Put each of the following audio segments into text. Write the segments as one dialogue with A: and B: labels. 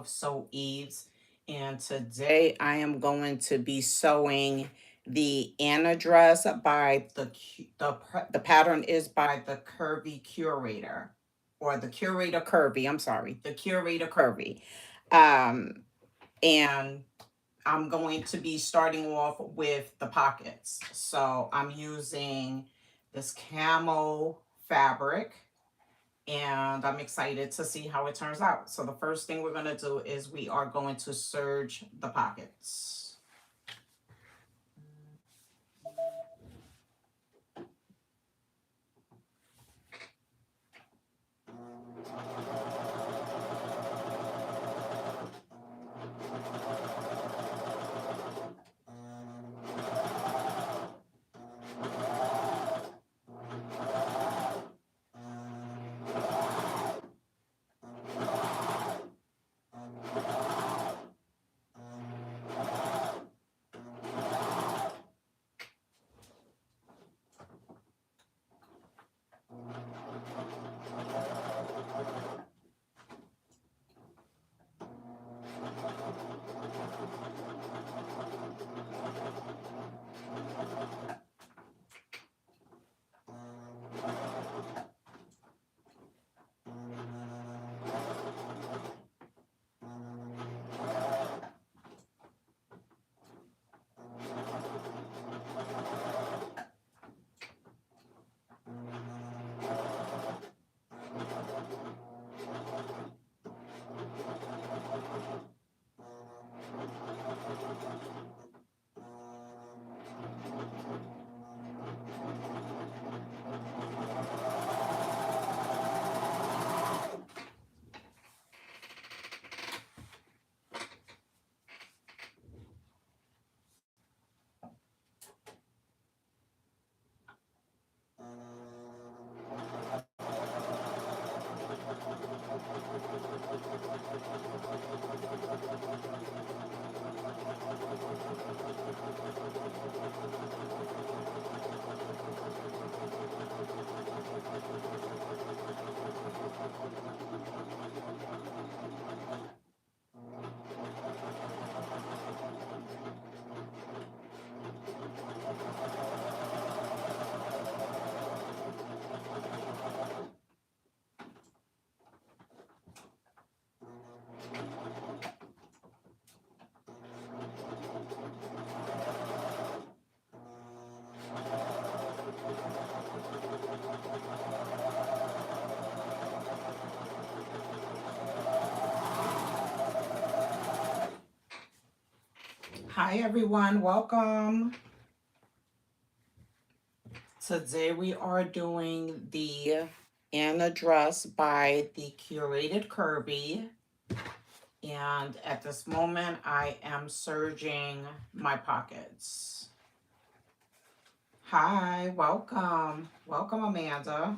A: of SewYves, and today I am going to be sewing the Anna dress by the pattern is by the Curvy Curator, or the Curator Curvy. I'm sorry, the Curator Curvy, um, and I'm going to be starting off with the pockets. So I'm using this camo fabric, and I'm excited to see how it turns out. So the first thing we're going to do is we are going to serge the pockets. Hi everyone, welcome. Today we are doing the Anna dress by the Curated Curvy. And at this moment, I am serging my pockets. Hi, welcome. Welcome, Amanda.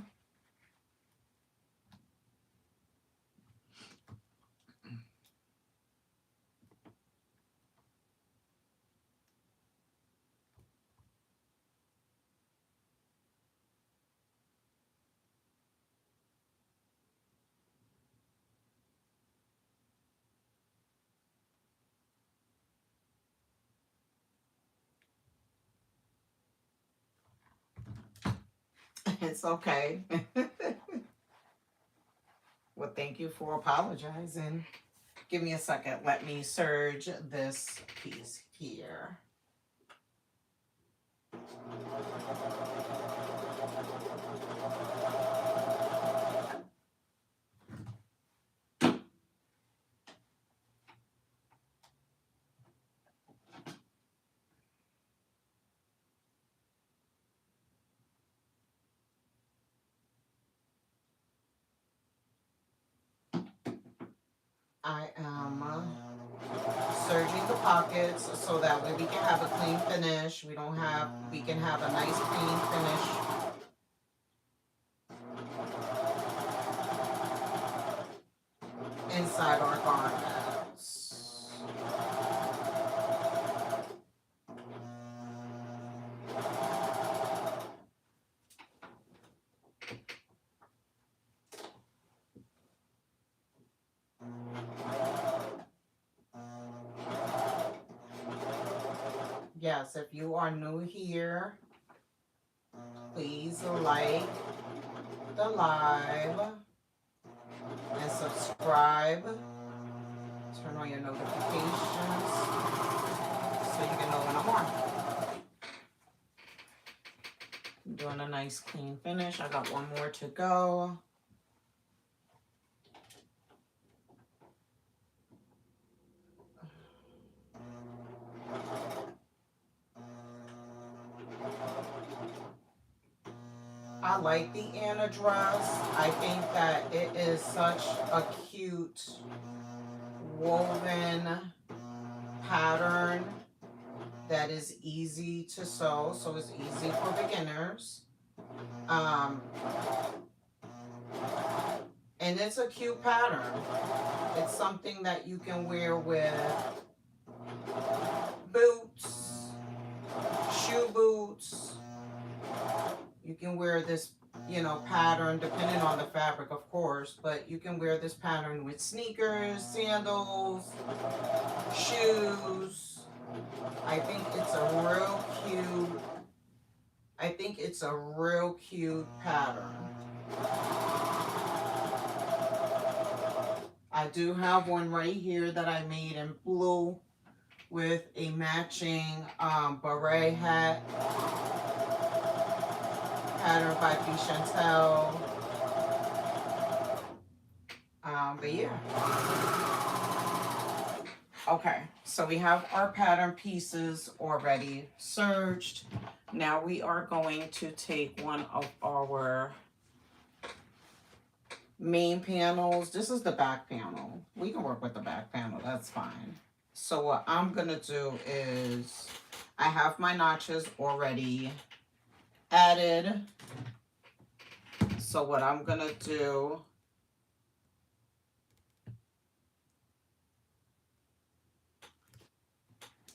A: It's okay. Well, thank you for apologizing. Give me a second. Let me serge this piece here. I am serging the pockets so that way we can have a clean finish. We can have a nice clean finish inside our garments. Yes, if you are new here, please like the live and subscribe. Turn on your notifications so you can know when I'm on. I'm doing a nice clean finish. I got one more to go. I like the Anna dress. I think that it is such a cute woven pattern that is easy to sew, so it's easy for beginners. And it's a cute pattern. It's something that you can wear with boots, shoe boots. You can wear this, you know, pattern depending on the fabric, of course, but you can wear this pattern with sneakers, sandals, shoes. I think it's a real cute pattern. I do have one right here that I made in blue with a matching beret hat pattern by B. Chantel. But yeah. Okay, so we have our pattern pieces already serged. Now we are going to take one of our main panels. This is the back panel. We can work with the back panel, that's fine. So what I'm gonna do is, I have my notches already added. So what I'm gonna do,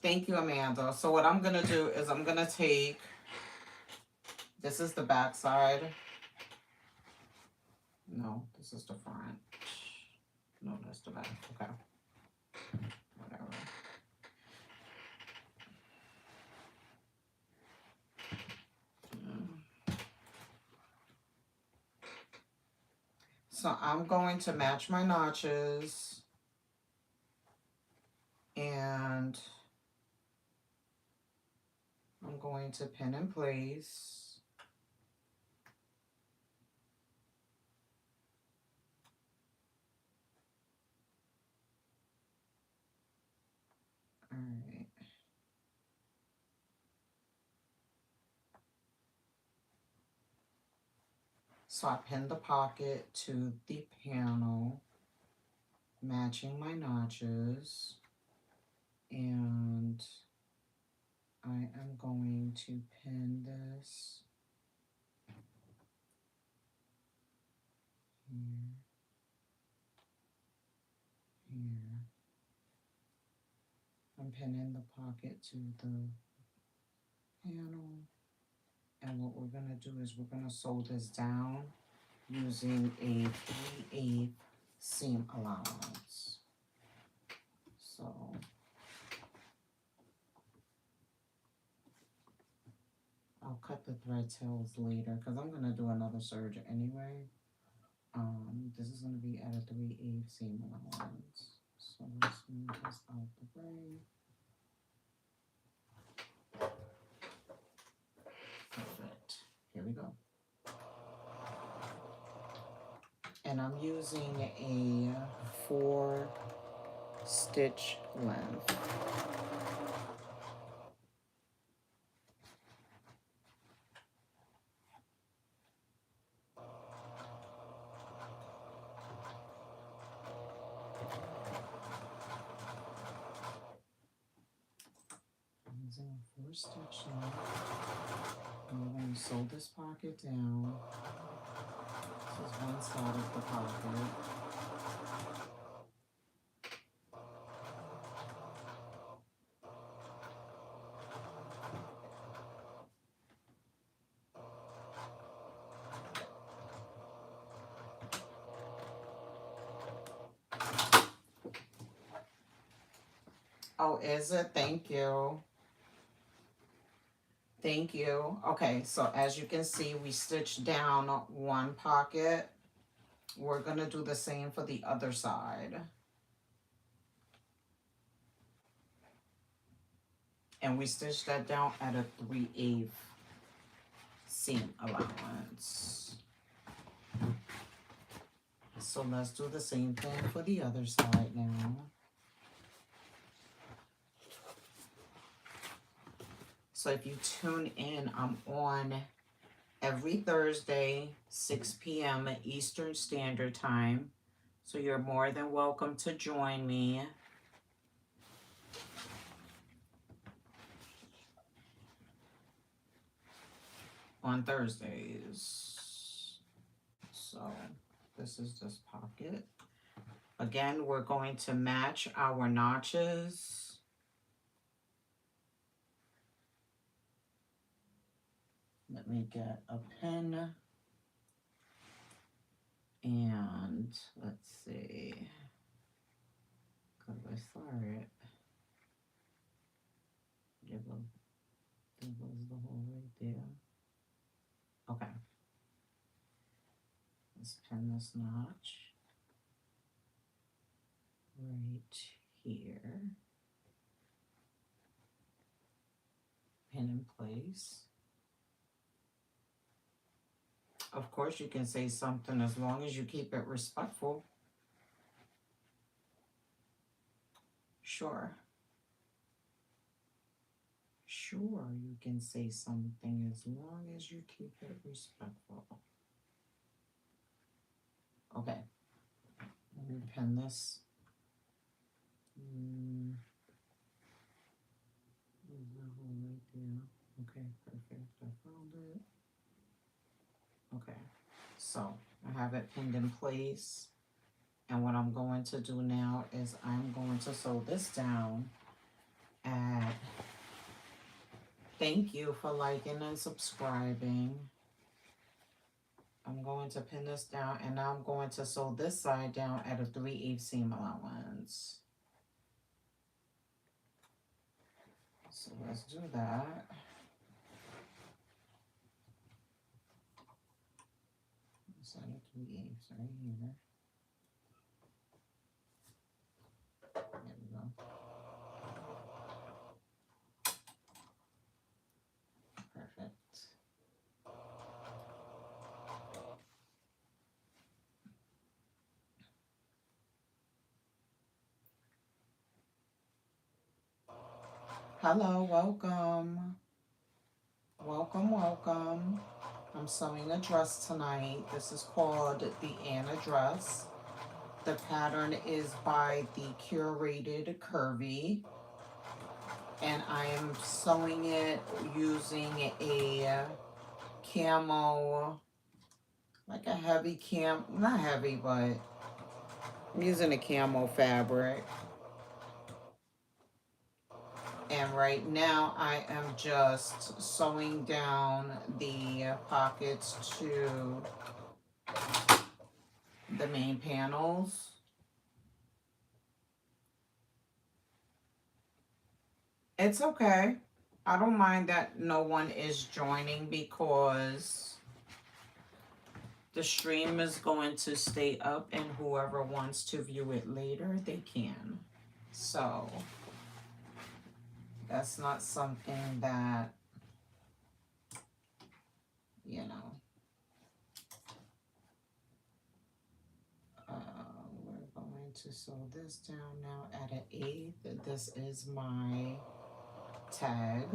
A: thank you, Amanda. So what I'm gonna do is I'm gonna take, this is the back side. No, this is the front. No, that's the back. Okay. Whatever. So I'm going to match my notches and I'm going to pin in place. All right. So I pinned the pocket to the panel, matching my notches, and I am going to pin this here, here. I'm pinning the pocket to the panel, and what we're gonna do is we're gonna sew this down using a 3/8 seam allowance. So I'll cut the thread tails later because I'm gonna do another serge anyway. This is gonna be at a 3/8 seam allowance. So let's move this out the way. Perfect. Here we go. And I'm using a 4-stitch length. I'm using a 4-stitch length. And we're going to sew this pocket down. This is one side of the pocket. Oh, is it? Thank you. Thank you. Okay, so as you can see, we stitched down one pocket. We're gonna do the same for the other side. And we stitched that down at a 3/8 seam allowance. So let's do the same thing for the other side now. So if you tune in, I'm on every Thursday, 6 p.m. Eastern Standard Time. So you're more than welcome to join me. On Thursdays. So this is this pocket. Again, we're going to match our notches. Let me get a pen. And let's see. Because I saw it. There goes the hole right there. Okay. Let's pin this notch right here. Pin in place. Of course, you can say something as long as you keep it respectful. Sure. Sure, you can say something as long as you keep it respectful. Okay. Let me pin this. There's a hole right there. Okay, perfect. I found it. Okay. So I have it pinned in place. And what I'm going to do now is I'm going to sew this down at, thank you for liking and subscribing. I'm going to pin this down and now I'm going to sew this side down at a 3/8 seam allowance. So let's do that. Let's add a 3/8 right here. There we go. Perfect. Hello, welcome. Welcome, welcome. I'm sewing a dress tonight. This is called the Anna dress. The pattern is by the Curated Curvy. And I am sewing it using a camo, like a heavy not heavy, but I'm using a camo fabric. And right now I am just sewing down the pockets to the main panels. It's okay. I don't mind that no one is joining because the stream is going to stay up and whoever wants to view it later, they can. So that's not something that, you know, we're going to sew this down now at an 1/8. This is my tag.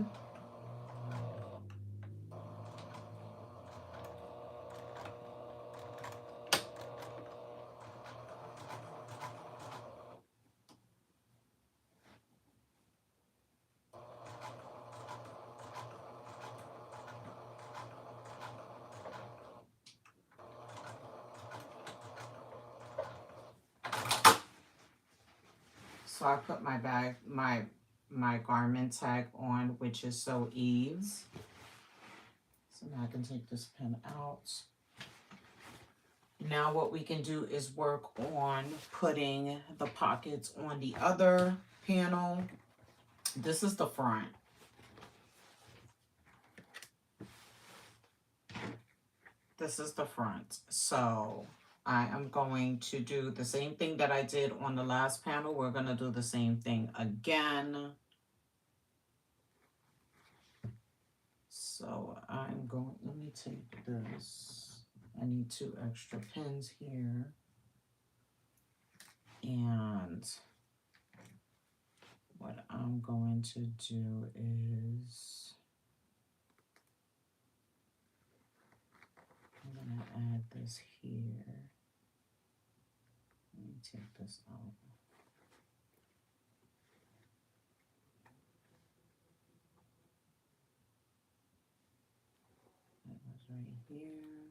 A: So I put my my garment tag on, which is SewYves. So now I can take this pin out. Now what we can do is work on putting the pockets on the other panel. This is the front. This is the front. So I am going to do the same thing that I did on the last panel. We're going to do the same thing again. So I'm going, let me take this. I need 2 extra pins here. And what I'm going to do is I'm going to add this here. Let me take this out. That was right here.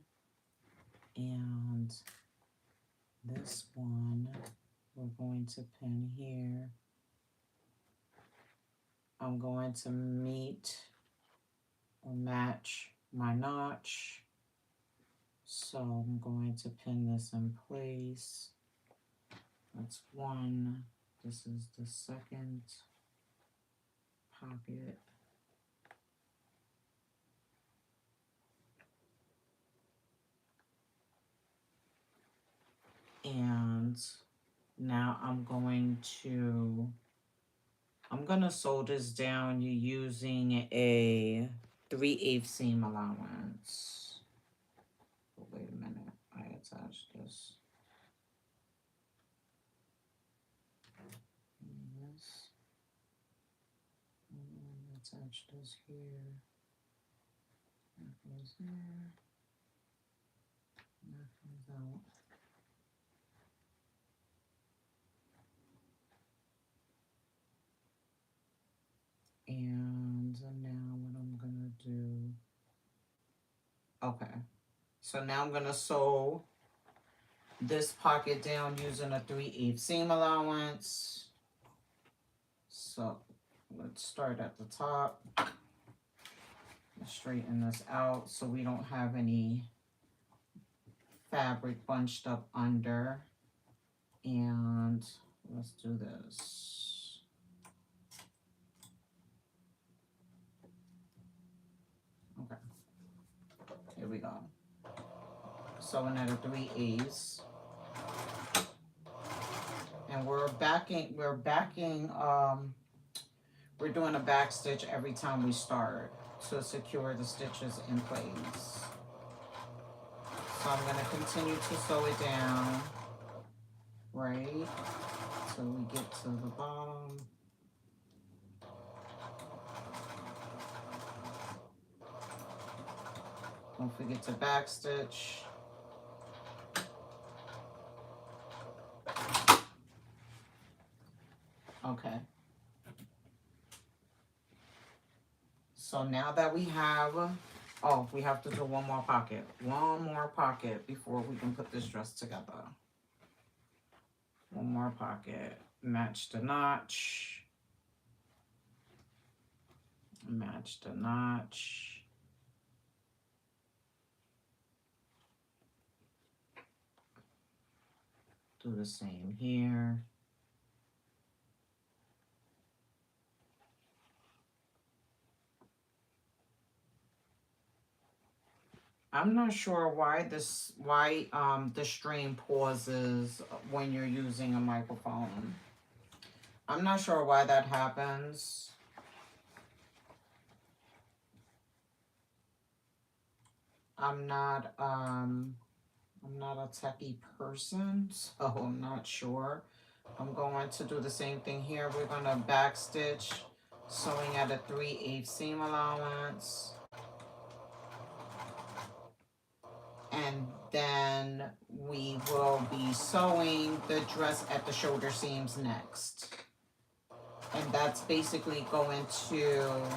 A: And this one, we're going to pin here. I'm going to meet or match my notch. So I'm going to pin this in place. That's one. This is the second pocket. And now I'm going to sew this down using a 3/8 seam allowance. Oh, wait a minute, I attached this. Attach this here. That goes there. That comes out. And now what I'm gonna do, okay, so now I'm gonna sew this pocket down using a 3/8 seam allowance. So let's start at the top. Straighten this out so we don't have any fabric bunched up under. And let's do this. Okay, here we go. Sewing at a 3/8, and we're doing a back stitch every time we start to secure the stitches in place. So I'm going to continue to sew it down, right, till we get to the bottom. Don't forget to back stitch. Okay. So now that we have, oh, we have to do one more pocket. One more pocket before we can put this dress together. One more pocket. Match the notch. Match the notch. Do the same here. I'm not sure why the stream pauses when you're using a microphone. I'm not sure why that happens. I'm not a techie person, so I'm not sure. I'm going to do the same thing here. We're going to back stitch, sewing at a 3/8 seam allowance. And then we will be sewing the dress at the shoulder seams next. And that's basically going to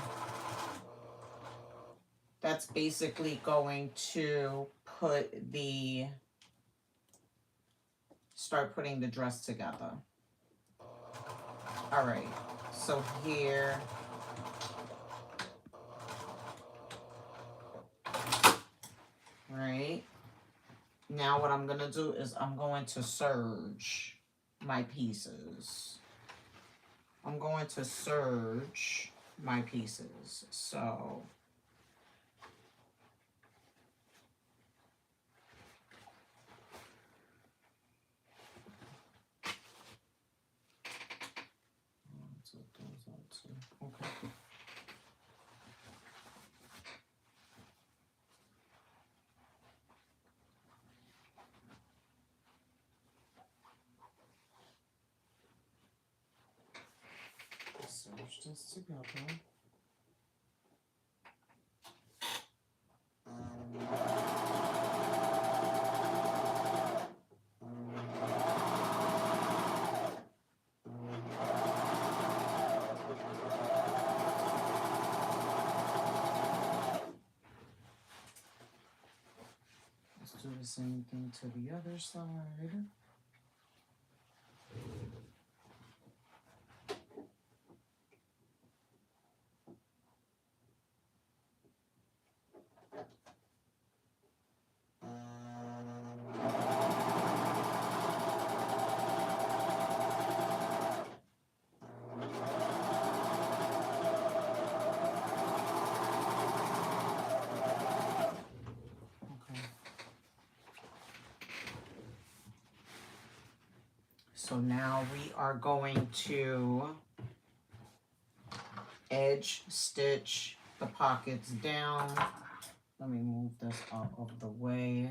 A: start putting the dress together. All right, so here, right, now what I'm gonna do is I'm going to serge my pieces. I'm going to serge my pieces. So Search this together. Let's do the same thing to the other side. So now we are going to edge stitch the pockets down. Let me move this out of the way.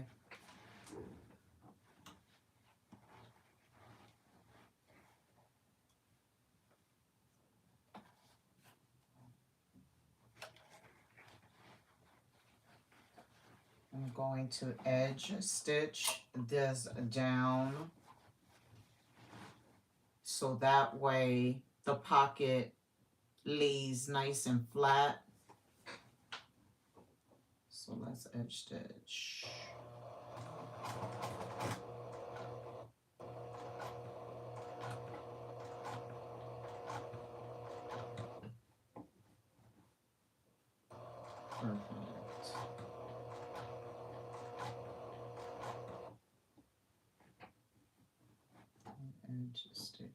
A: I'm going to edge stitch this down so that way the pocket lays nice and flat. So let's edge stitch. Perfect. Edge stitching.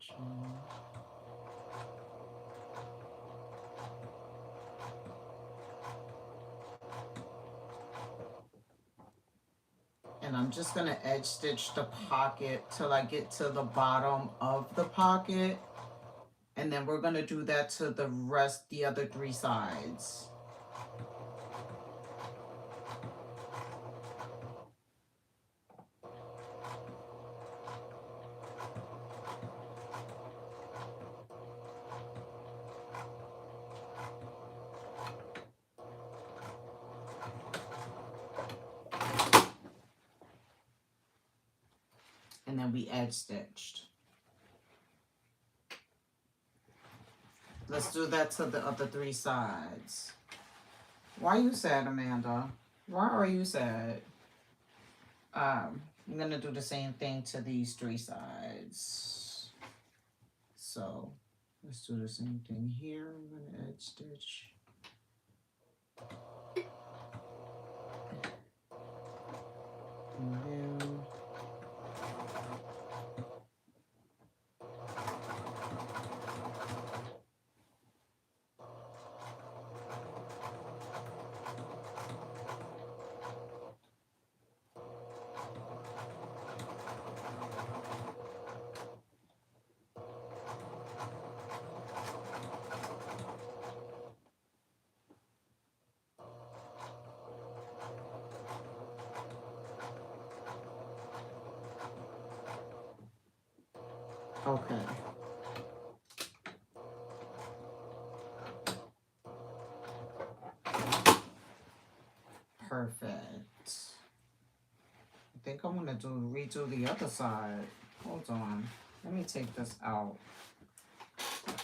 A: And I'm just going to edge stitch the pocket till I get to the bottom of the pocket. And then we're going to do that to the other three sides. And then we edge stitched. Let's do that to the other three sides. Why are you sad, Amanda? Why are you sad? I'm going to do the same thing to these three sides. So let's do the same thing here. I'm going to edge stitch. And then okay. Perfect. I think I'm gonna redo the other side. Hold on. Let me take this out.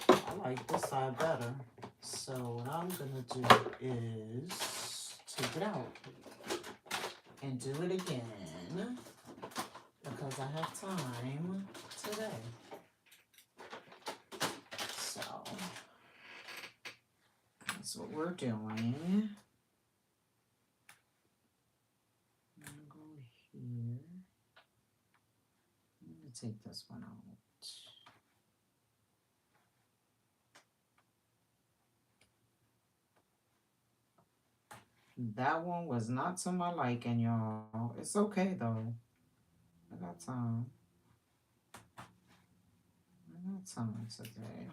A: I like this side better. So what I'm gonna do is take it out and do it again because I have time today. So that's what we're doing. I'm gonna go here. I'm gonna take this one out. That one was not to my liking, y'all. It's okay though. I got time. I got time today.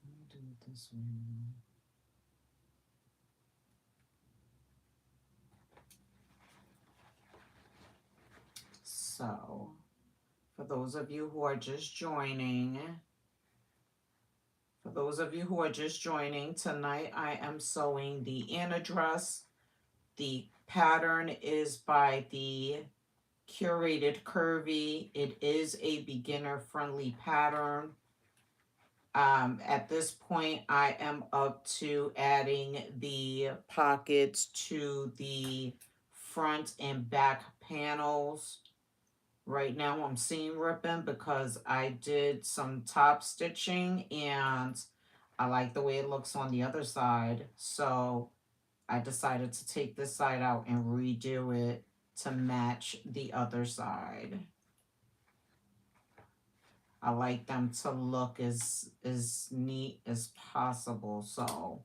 A: Let me do it this way now. So, for those of you who are just joining, tonight I am sewing the Anna dress. The pattern is by the Curated Curvy. It is a beginner-friendly pattern. At this point, I am up to adding the pockets to the front and back panels. Right now I'm seam ripping because I did some top stitching and I like the way it looks on the other side. So I decided to take this side out and redo it to match the other side. I like them to look as neat as possible. So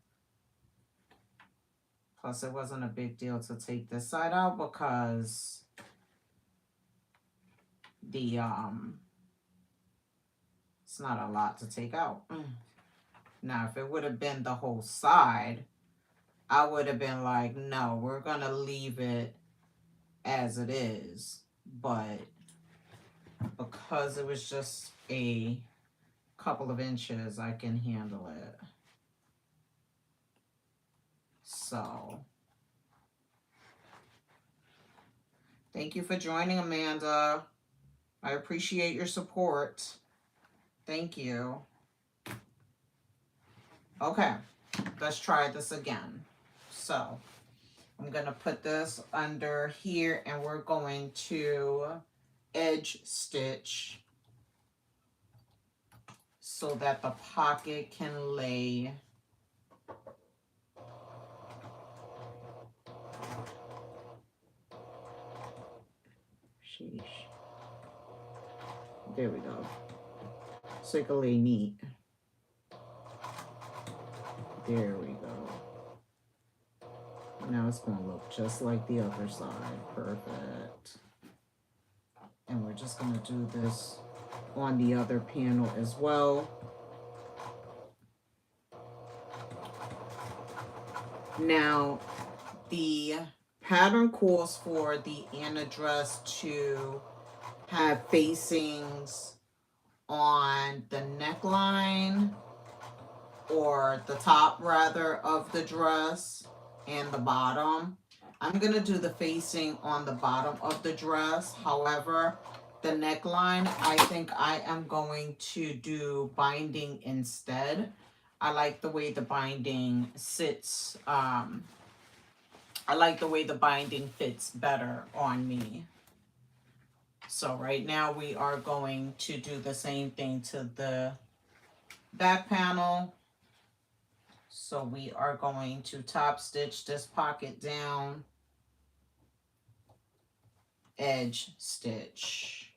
A: plus it wasn't a big deal to take this side out because the it's not a lot to take out. Now if it would have been the whole side, I would have been like, no, we're gonna leave it as it is. But because it was just a couple of inches, I can handle it. So thank you for joining, Amanda. I appreciate your support. Thank you. Okay, let's try this again. So I'm gonna put this under here and we're going to edge stitch so that the pocket can lay sheesh. There we go. So it can lay neat. There we go. Now it's gonna look just like the other side. Perfect. And we're just gonna do this on the other panel as well. Now, the pattern calls for the Anna dress to have facings on the neckline, or the top rather, of the dress and the bottom. I'm going to do the facing on the bottom of the dress. However, the neckline, I think I am going to do binding instead. I like the way the binding sits. I like the way the binding fits better on me. So right now we are going to do the same thing to the back panel. So we are going to top stitch this pocket down, edge stitch.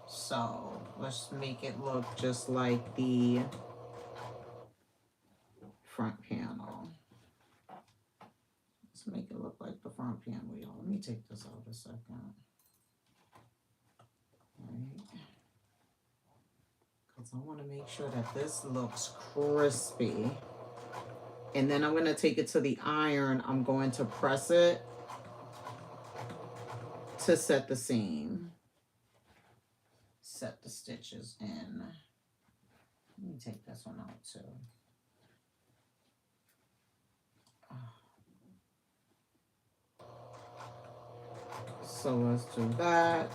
A: So let's make it look just like the front panel. Let's make it look like the front panel, y'all. Let me take this out a second. Right. Because I want to make sure that this looks crispy. And then I'm going to take it to the iron. I'm going to press it to set the seam. Set the stitches in. Let me take this one out too. So let's do that.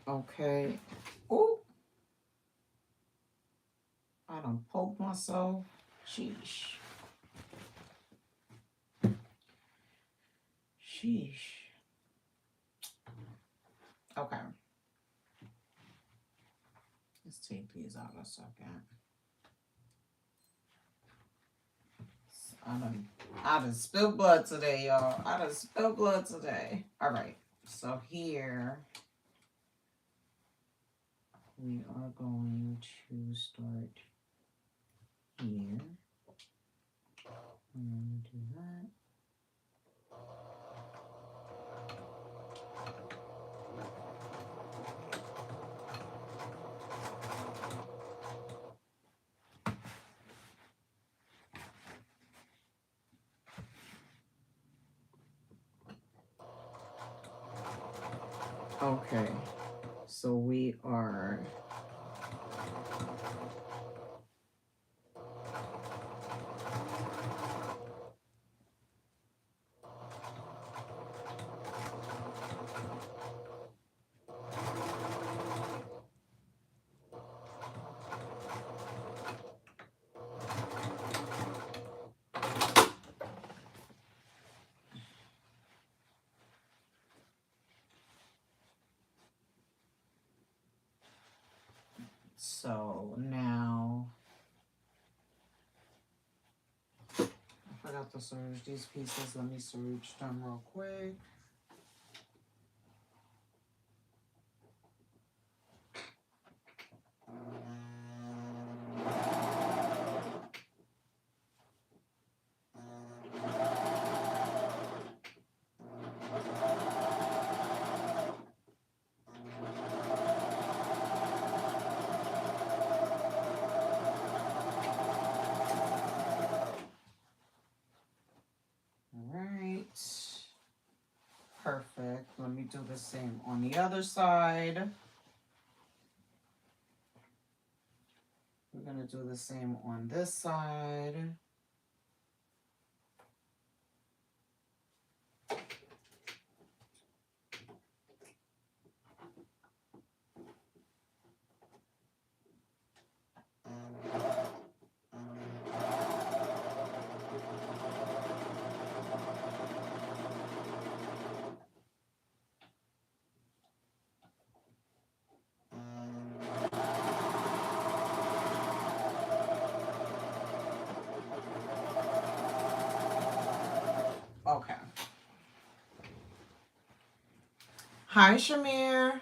A: Okay. Oh, I done poked myself. Sheesh. Sheesh. Okay. Let's take these out a second. I done spilled blood today, y'all. I done spilled blood today. All right. So here we are going to start here. I'm going to do that. Okay, so we are so now I forgot to serge these pieces. Let me serge them real quick. All right. Perfect. Let me do the same on the other side. We're going to do the same on this side. Okay. Hi, Shamir.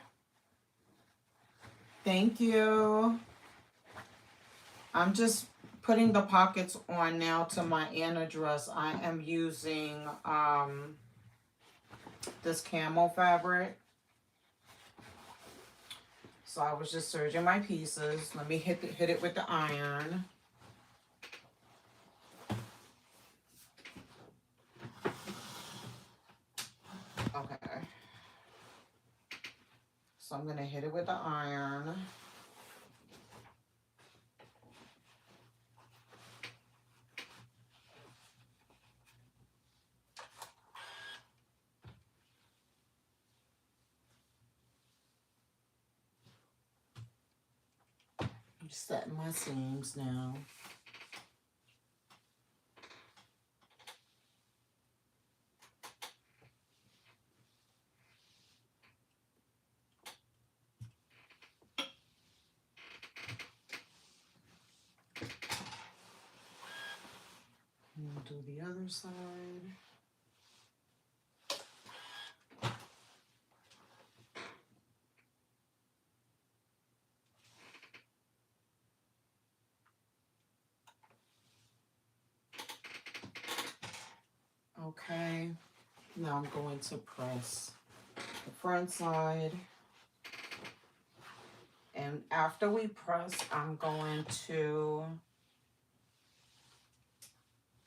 A: Thank you. I'm just putting the pockets on now to my Anna dress. I am using this camo fabric. So I was just serging my pieces. Let me hit it with the iron. Okay. So I'm gonna hit it with the iron. I'm setting my seams now. And do the other side. Okay, now I'm going to press the front side. And after we press, I'm going to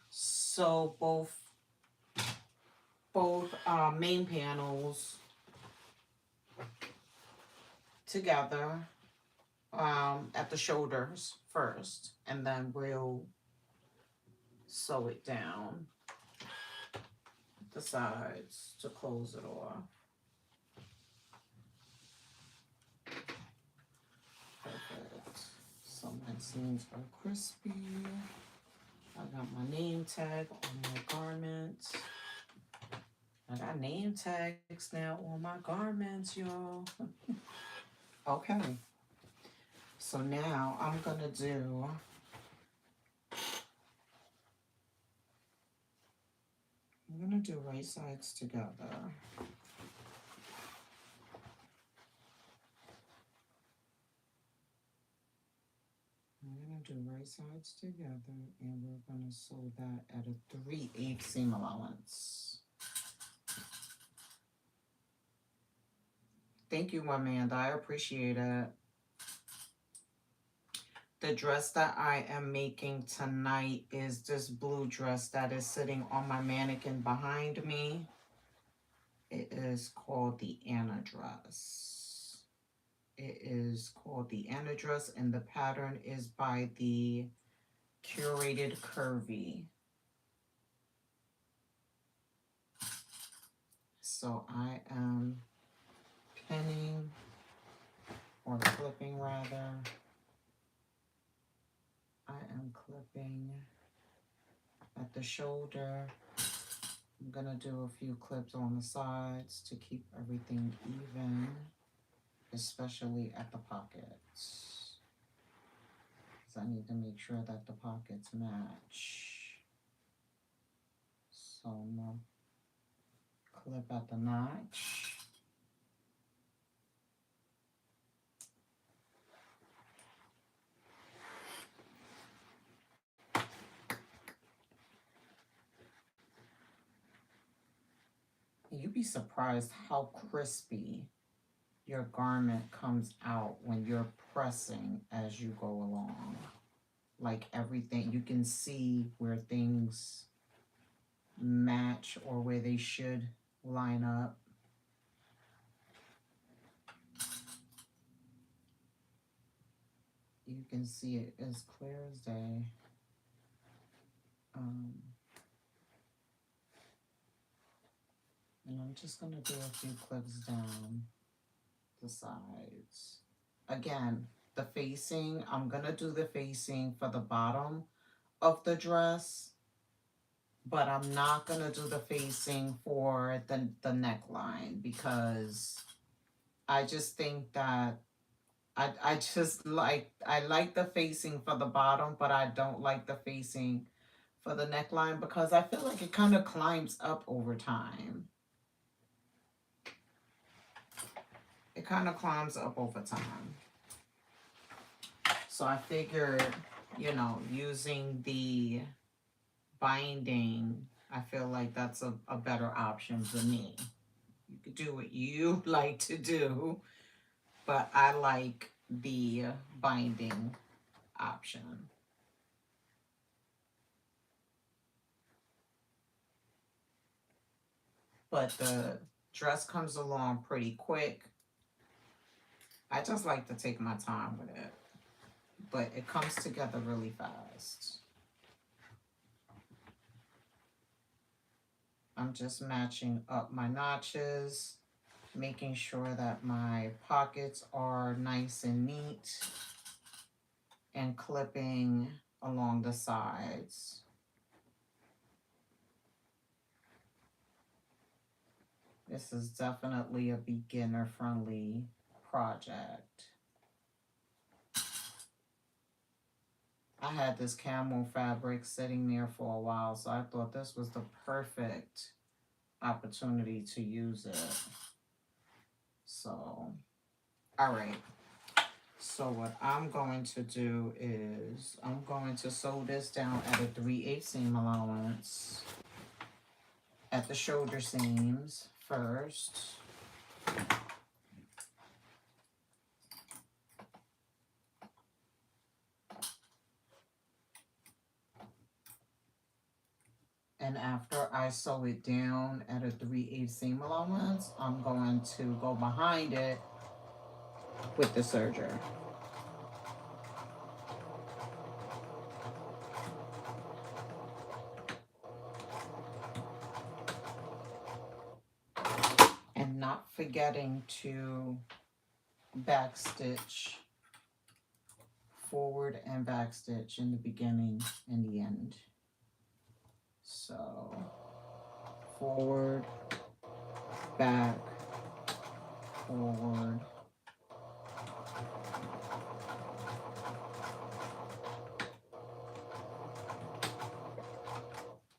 A: sew both main panels together at the shoulders first, and then we'll sew it down the sides to close it off. Perfect. So my seams are crispy. I got my name tag on my garment. I got name tags now on my garments, y'all. Okay. So now I'm gonna do right sides together. I'm gonna do right sides together, and we're gonna sew that at a 3/8 seam allowance. Thank you, Amanda. I appreciate it. The dress that I am making tonight is this blue dress that is sitting on my mannequin behind me. It is called the Anna dress. It is called the Anna dress, and the pattern is by the Curated Curvy. So I am pinning, or clipping rather. I am clipping at the shoulder. I'm gonna do a few clips on the sides to keep everything even, especially at the pockets, because I need to make sure that the pockets match. So I'm gonna clip at the notch. You'd be surprised how crispy your garment comes out when you're pressing as you go along. Like everything, you can see where things match or where they should line up. You can see it as clear as day. And I'm just gonna do a few clips down the sides. Again, the facing, I'm gonna do the facing for the bottom of the dress, but I'm not gonna do the facing for the neckline, because I just think that I just I like the facing for the bottom, but I don't like the facing for the neckline because I feel like it kind of climbs up over time. It kind of climbs up over time. So I figured, you know, using the binding, I feel like that's a better option for me. You could do what you like to do, but I like the binding option. But the dress comes along pretty quick. I just like to take my time with it, but it comes together really fast. I'm just matching up my notches, making sure that my pockets are nice and neat, and clipping along the sides. This is definitely a beginner-friendly project. I had this camel fabric sitting there for a while, so I thought this was the perfect opportunity to use it. So, all right. So what I'm going to do is I'm going to sew this down at a 3/8 seam allowance at the shoulder seams first. And after I sew it down at a 3/8 seam allowance, I'm going to go behind it with the serger. And not forgetting to backstitch, forward and backstitch in the beginning and the end. So forward, back, forward,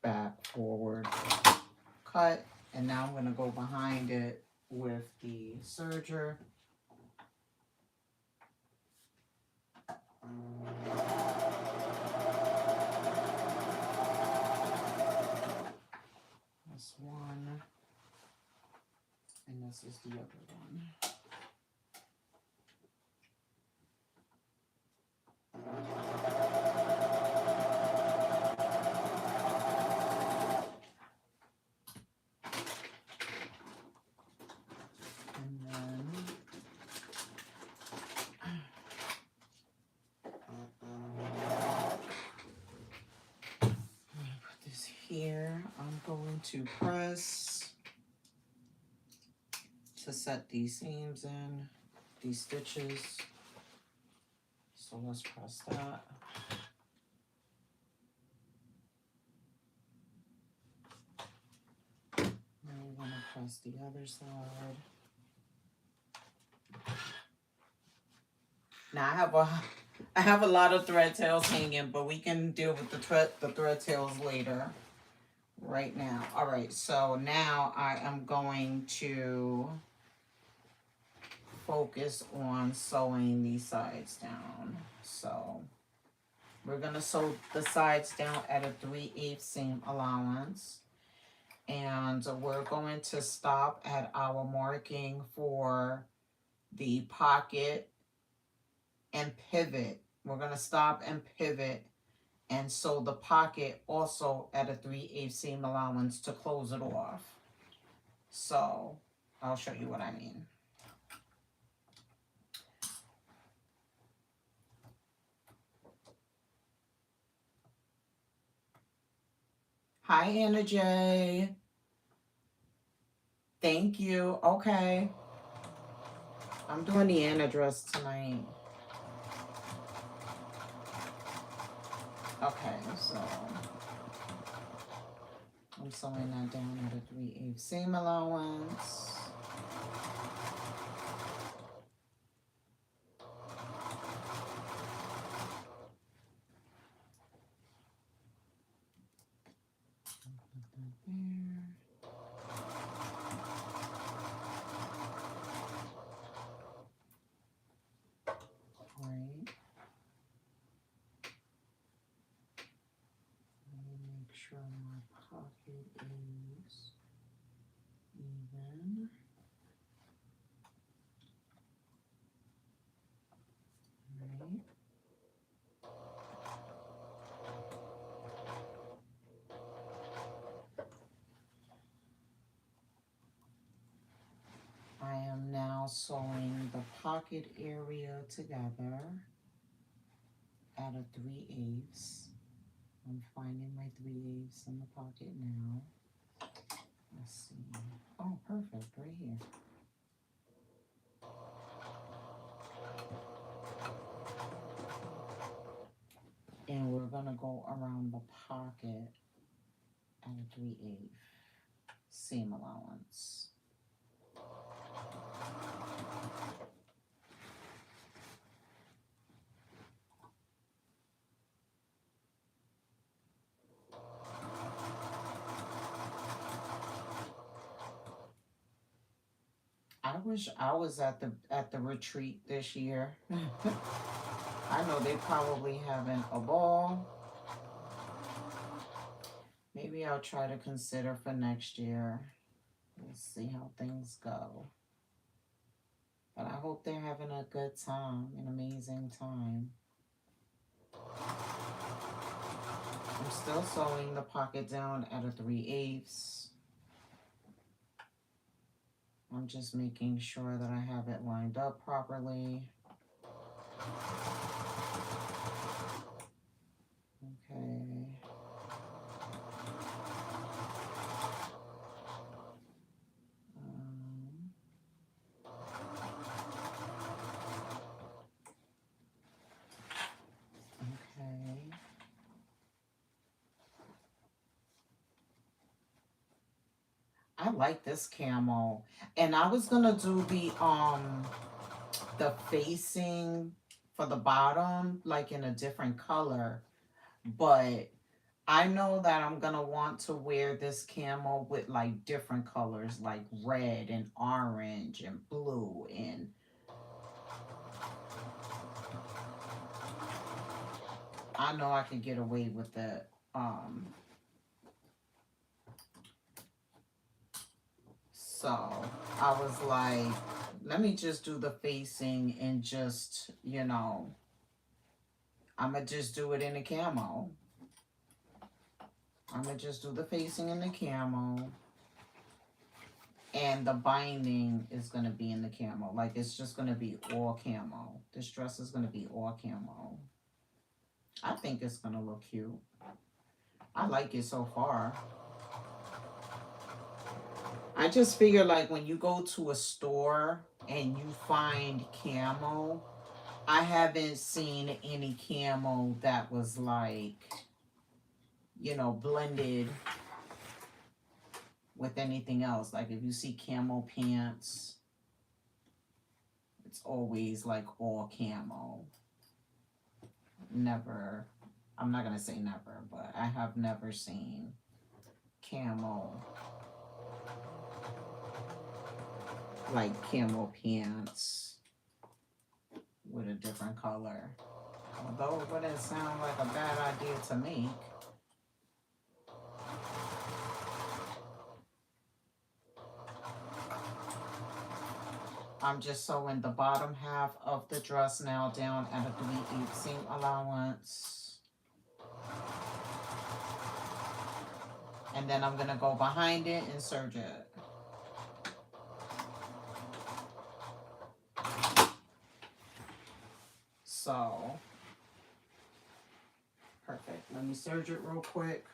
A: back, forward, cut. And now I'm going to go behind it with the serger. That's one, and this is the other one. going to press to set these seams in, these stitches. So let's press that. Now we want to press the other side. Now I have a lot of thread tails hanging, but we can deal with the thread tails later. Right now. All right, so now I am going to focus on sewing these sides down. So we're gonna sew the sides down at a 3/8 seam allowance. And we're going to stop at our marking for the pocket and pivot. We're gonna stop and pivot and sew the pocket also at a 3/8 seam allowance to close it off. So I'll show you what I mean. Hi, Anna J. Thank you. Okay. I'm doing the Anna dress tonight. Okay, so I'm sewing that down at a 3/8 seam allowance. Right. Let me make sure my pocket is even. Right. I am now sewing the pocket area together at a 3/8. I'm finding my 3/8 in the pocket now. Let's see. Oh, perfect, right here. And we're gonna go around the pocket at a 3/8 seam allowance. I wish I was at the retreat this year. I know they probably having a ball. Maybe I'll try to consider for next year. We'll see how things go. But I hope they're having a good time, an amazing time. I'm still sewing the pocket down at a 3/8. I'm just making sure that I have it lined up properly. Okay. Okay. I like this camo. And I was gonna do the facing for the bottom like in a different color, but I know that I'm gonna want to wear this camo with like different colors like red and orange and blue, and I know I could get away with it. So I was like, let me just do the facing and just, I'ma just do it in the camo. I'ma just do the facing in the camo. And the binding is gonna be in the camo. Like it's just gonna be all camo. This dress is gonna be all camo. I think it's gonna look cute. I like it so far. I just figure like when you go to a store and you find camo, I haven't seen any camo that was like, you know, blended with anything else. Like if you see camo pants, it's always like all camo. Never, I'm not gonna say never, but I have never seen camo, like camo pants with a different color. Although it wouldn't sound like a bad idea to make. I'm just sewing the bottom half of the dress now down at a 3/8 seam allowance. And then I'm gonna go behind it and serge it. So, perfect. Let me serge it real quick.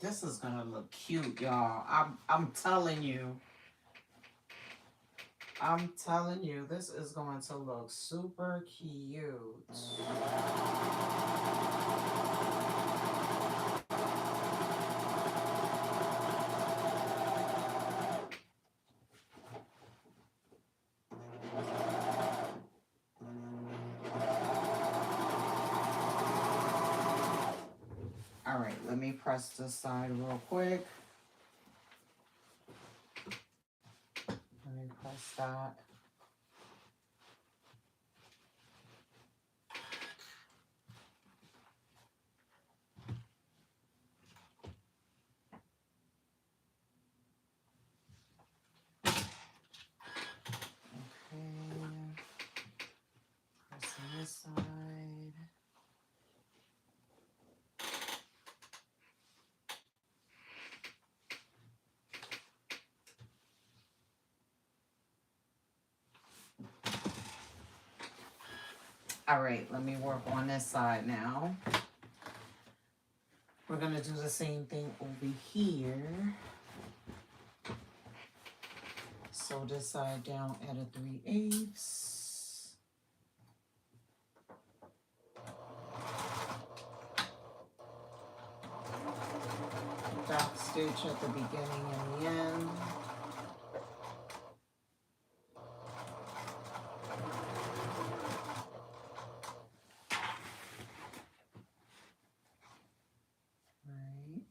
A: This is gonna look cute, y'all. I'm telling you. I'm telling you, this is going to look super cute. All right, let me press this side real quick. Let me press that. Pressing this side. All right, let me work on this side now. We're gonna do the same thing over here. Sew this side down at a 3/8. Back stitch at the beginning and the end. Right.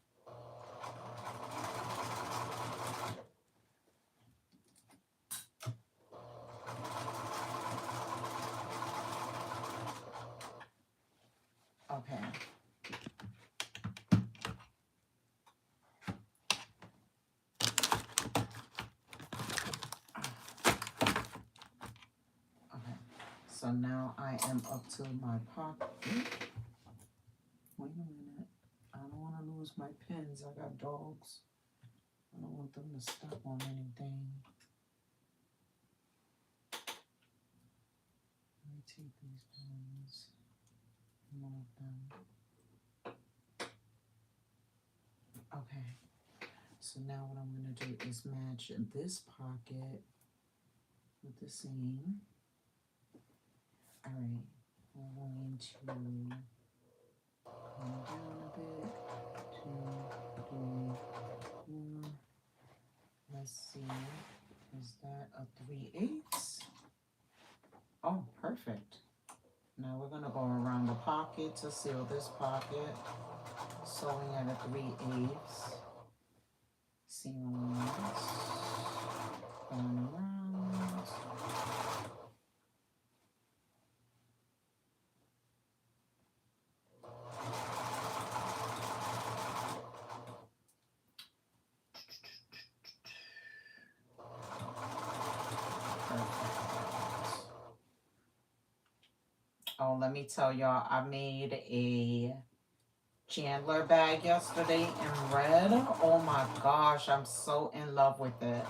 A: Okay. So now I am up to my pocket. Wait a minute. I don't want to lose my pins. I got dogs. I don't want them to step on anything. Let me take these pins. One of them. Okay. So now what I'm going to do is match this pocket with the seam. All right. We're going to come down a bit. 2, 3, 4. Let's see. Is that a 3/8? Oh, perfect. Now we're going to go around the pocket to seal this pocket. Sewing at a 3/8. Seam allowance. Going around. Perfect. Oh, let me tell y'all, I made a Chandler bag yesterday in red. Oh my gosh, I'm so in love with it.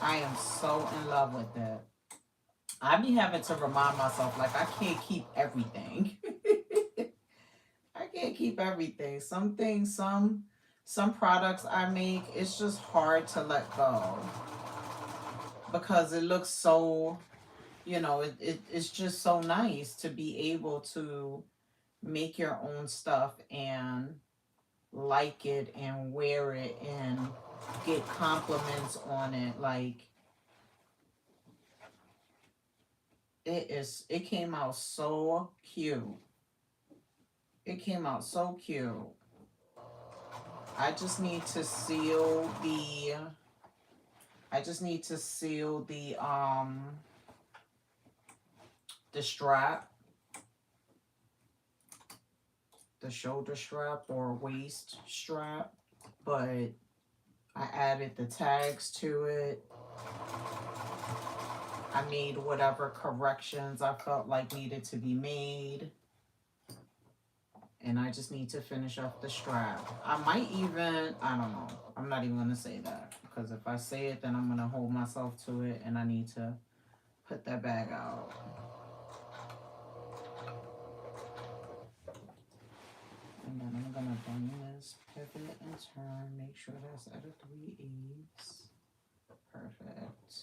A: I am so in love with it. I be having to remind myself, like, I can't keep everything. I can't keep everything. Some things, some products I make, it's just hard to let go because it looks so, it's just so nice to be able to make your own stuff and like it and wear it and get compliments on it. Like, it came out so cute. It came out so cute. I just need to seal the the strap, the shoulder strap or waist strap, but I added the tags to it. I made whatever corrections I felt like needed to be made. And I just need to finish off the strap. I might even, I don't know. I'm not even going to say that. Because if I say it, then I'm going to hold myself to it. And I need to put that bag out. And then I'm going to bring this, pivot, and turn. Make sure that's at a 3/8. Perfect.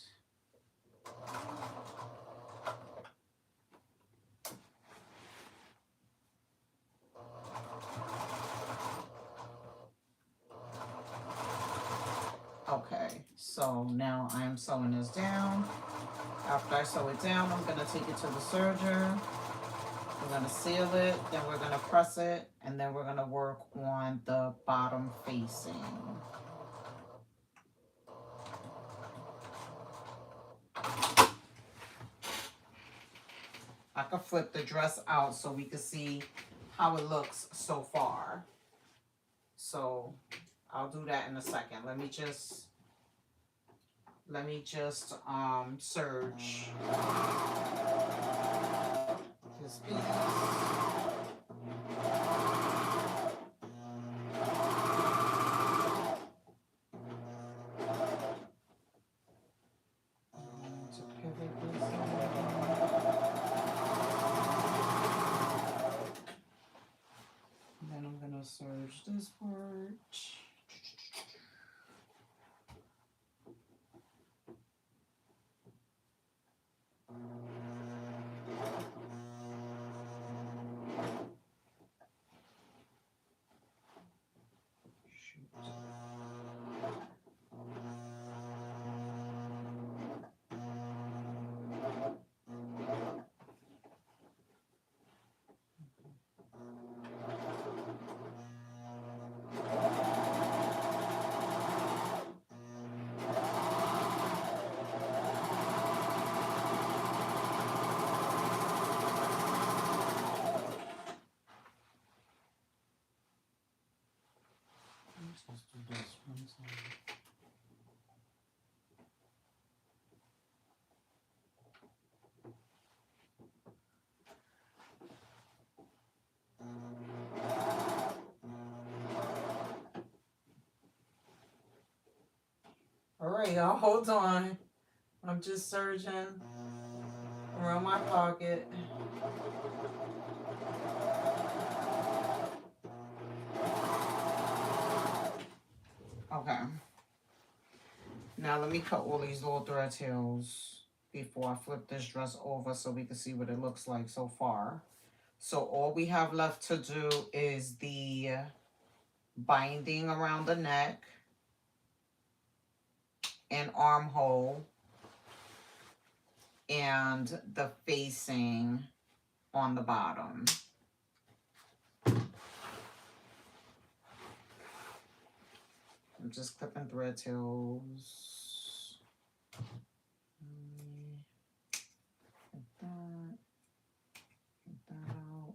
A: Okay, so now I'm sewing this down. After I sew it down, I'm going to take it to the serger. We're going to seal it, then we're going to press it, and then we're going to work on the bottom facing. I could flip the dress out so we can see how it looks so far. So I'll do that in a second. Let me just serge this piece. To pivot this. And then I'm gonna serge this part. Let's do this one side. All right, y'all, hold on. I'm just serging around my pocket. Okay. Now let me cut all these little thread tails before I flip this dress over so we can see what it looks like so far. So all we have left to do is the binding around the neck and armhole and the facing on the bottom. I'm just clipping thread tails. Get that. Get that out.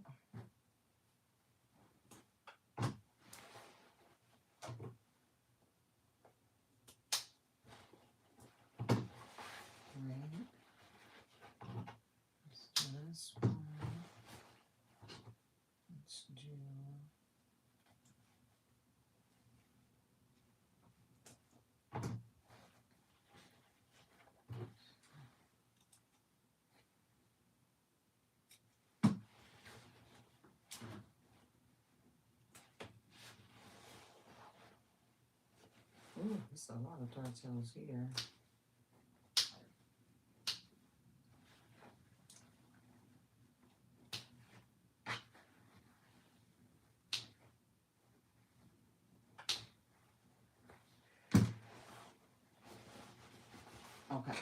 A: Right. Let's do this one. There's a lot of details here. Okay.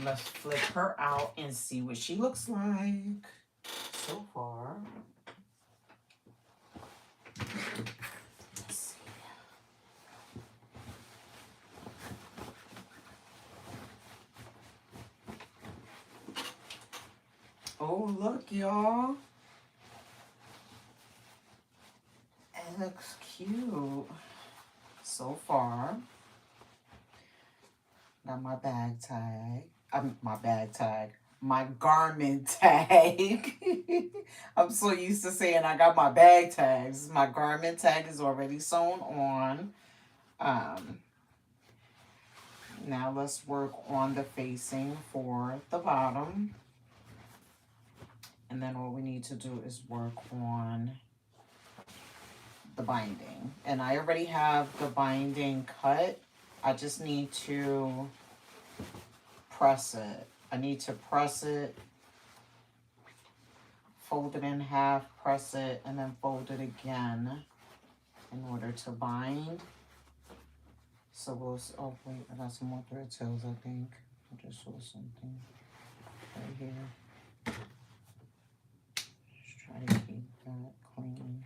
A: Let's flip her out and see what she looks like so far. Let's see. Oh, look, y'all. It looks cute so far. Got my bag tag. My garment tag. I'm so used to saying I got my bag tags. My garment tag is already sewn on. Now let's work on the facing for the bottom. And then what we need to do is work on the binding. And I already have the binding cut. I just need to press it. I need to press it, fold it in half, press it, and then fold it again in order to bind. So we'll, oh wait, I got some more thread tails, I think. I just saw something right here. Just try to keep that clean.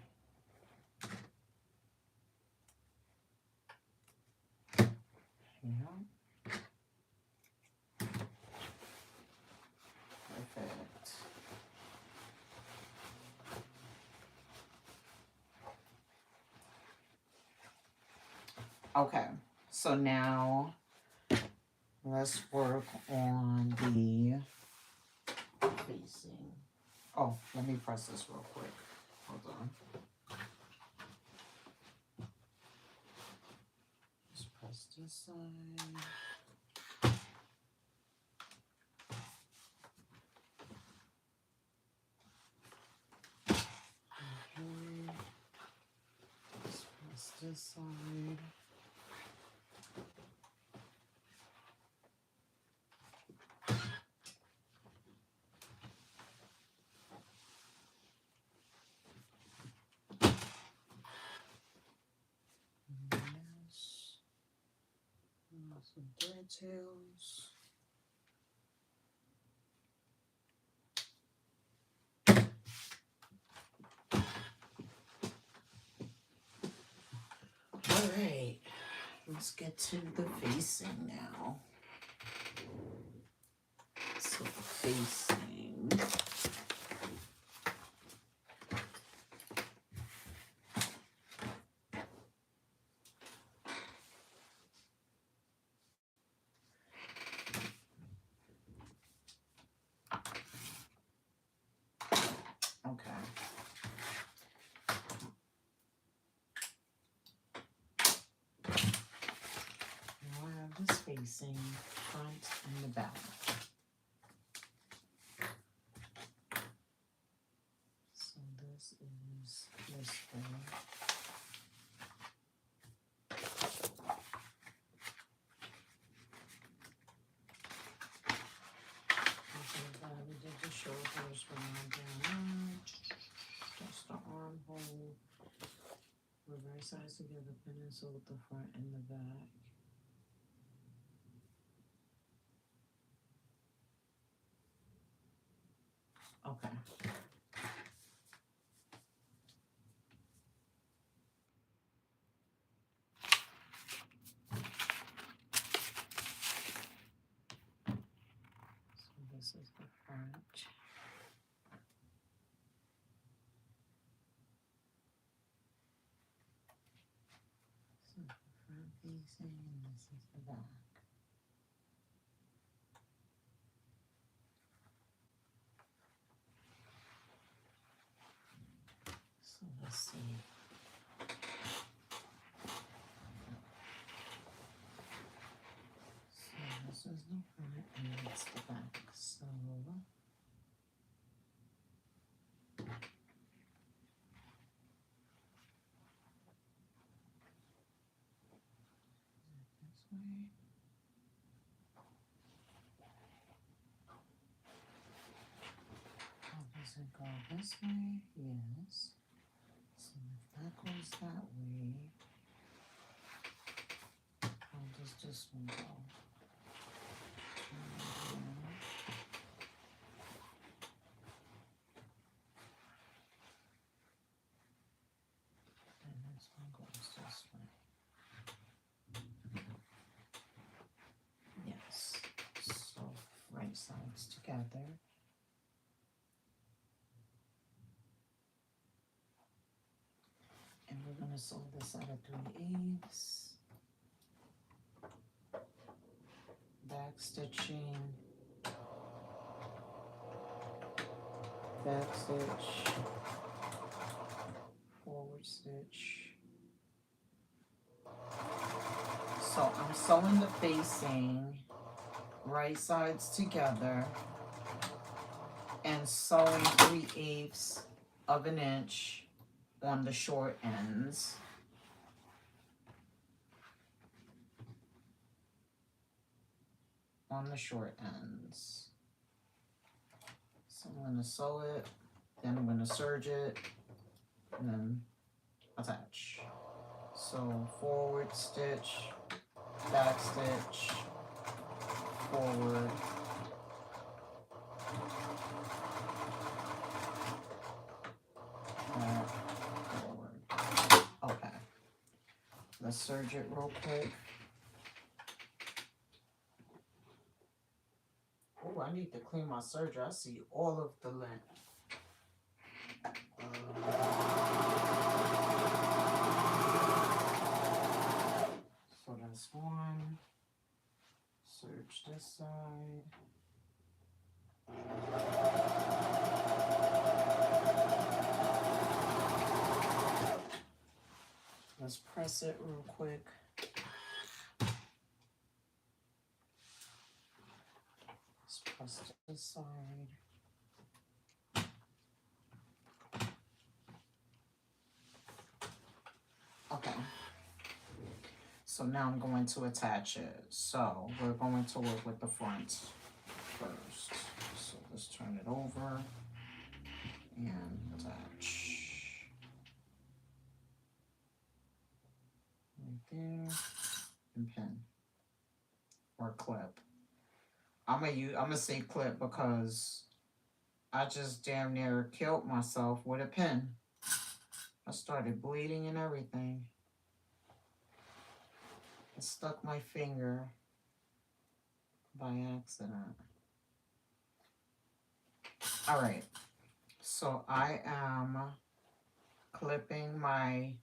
A: Yeah. Perfect. Okay, so now let's work on the facing. Oh, let me press this real quick. Hold on. Let's press this side. Okay. Let's press this side. Some thread tails. All right, let's get to the facing now. So the facing. Okay. Now I have this facing front and the back. So this is this way. We did the shoulders from down. That's the armhole. Reverse sides together, peninsula with the front and the back. Okay. So this is the front. So the front facing, and this is the back. So let's see. So this is the front and that's the back. So this way, yes. So if that goes that way, how does this one go? And this one goes this way. Yes. So right sides together. And we're going to sew this out of 3/8. Back stitching. Back stitch. Forward stitch. So I'm sewing the facing right sides together and sewing 3/8 of an inch on the short ends. On the short ends. So I'm going to sew it, then I'm going to serge it, and then attach. So forward stitch, back stitch, forward, back, forward. Okay. Let's serge it real quick. Oh, I need to clean my serger. I see all of the lint. So that's one. Serge this side. Let's press it real quick. Let's press this side. Okay. So now I'm going to attach it. So we're going to work with the front first. So let's turn it over and attach. Right there. And pin. Or clip. I'm gonna say clip because I just damn near killed myself with a pin. I started bleeding and everything. I stuck my finger by accident. All right, so I am clipping my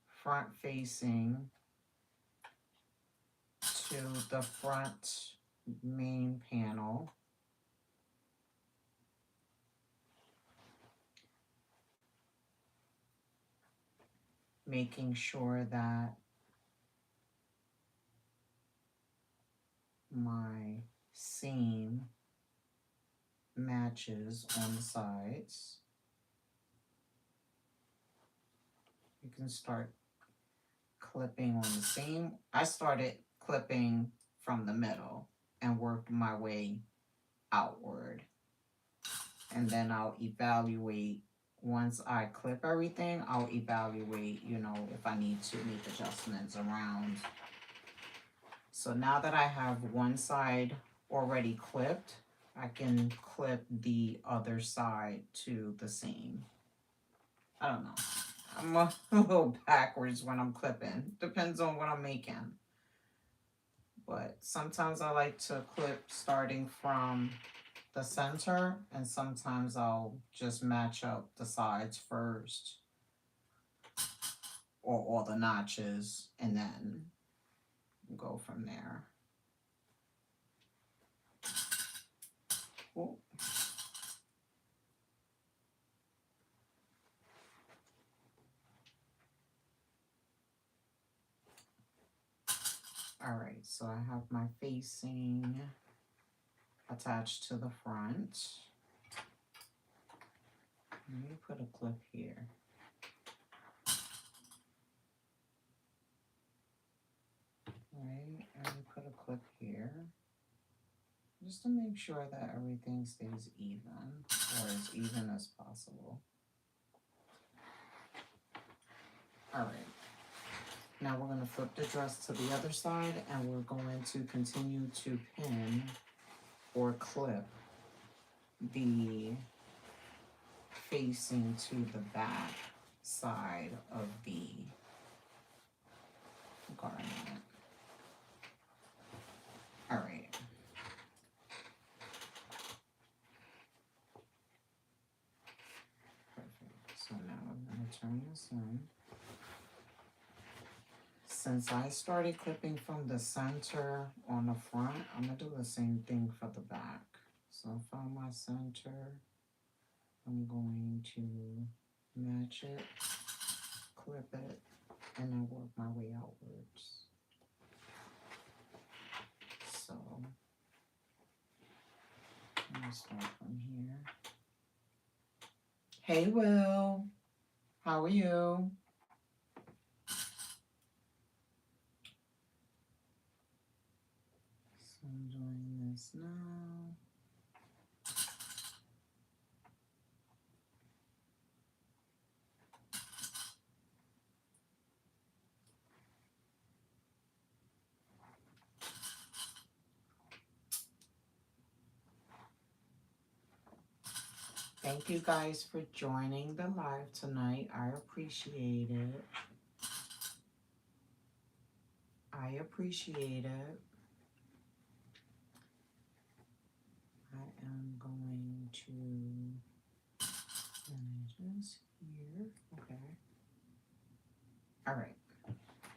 A: front facing to the front main panel. Making sure that my seam matches on the sides. You can start clipping on the seam. I started clipping from the middle and worked my way outward. And then I'll evaluate, once I clip everything, I'll evaluate, you know, if I need to make adjustments around. So now that I have one side already clipped, I can clip the other side to the seam. I don't know. I'm a little backwards when I'm clipping. Depends on what I'm making. But sometimes I like to clip starting from the center, and sometimes I'll just match up the sides first, or all the notches, and then go from there. Ooh. All right, so I have my facing attached to the front. Let me put a clip here. Right, and put a clip here, just to make sure that everything stays even. or as even as possible. All right. Now we're going to flip the dress to the other side, and we're going to continue to pin or clip the facing to the back side of the garment. All right. Perfect. So now I'm going to turn this in. Since I started clipping from the center on the front, I'm going to do the same thing for the back. So I found my center. I'm going to match it, clip it, and then work my way outwards. So I'm going to start from here. Hey, Will. How are you? So I'm doing this now. Thank you guys for joining the live tonight. I appreciate it. I appreciate it. I am going to finish here. Okay. All right.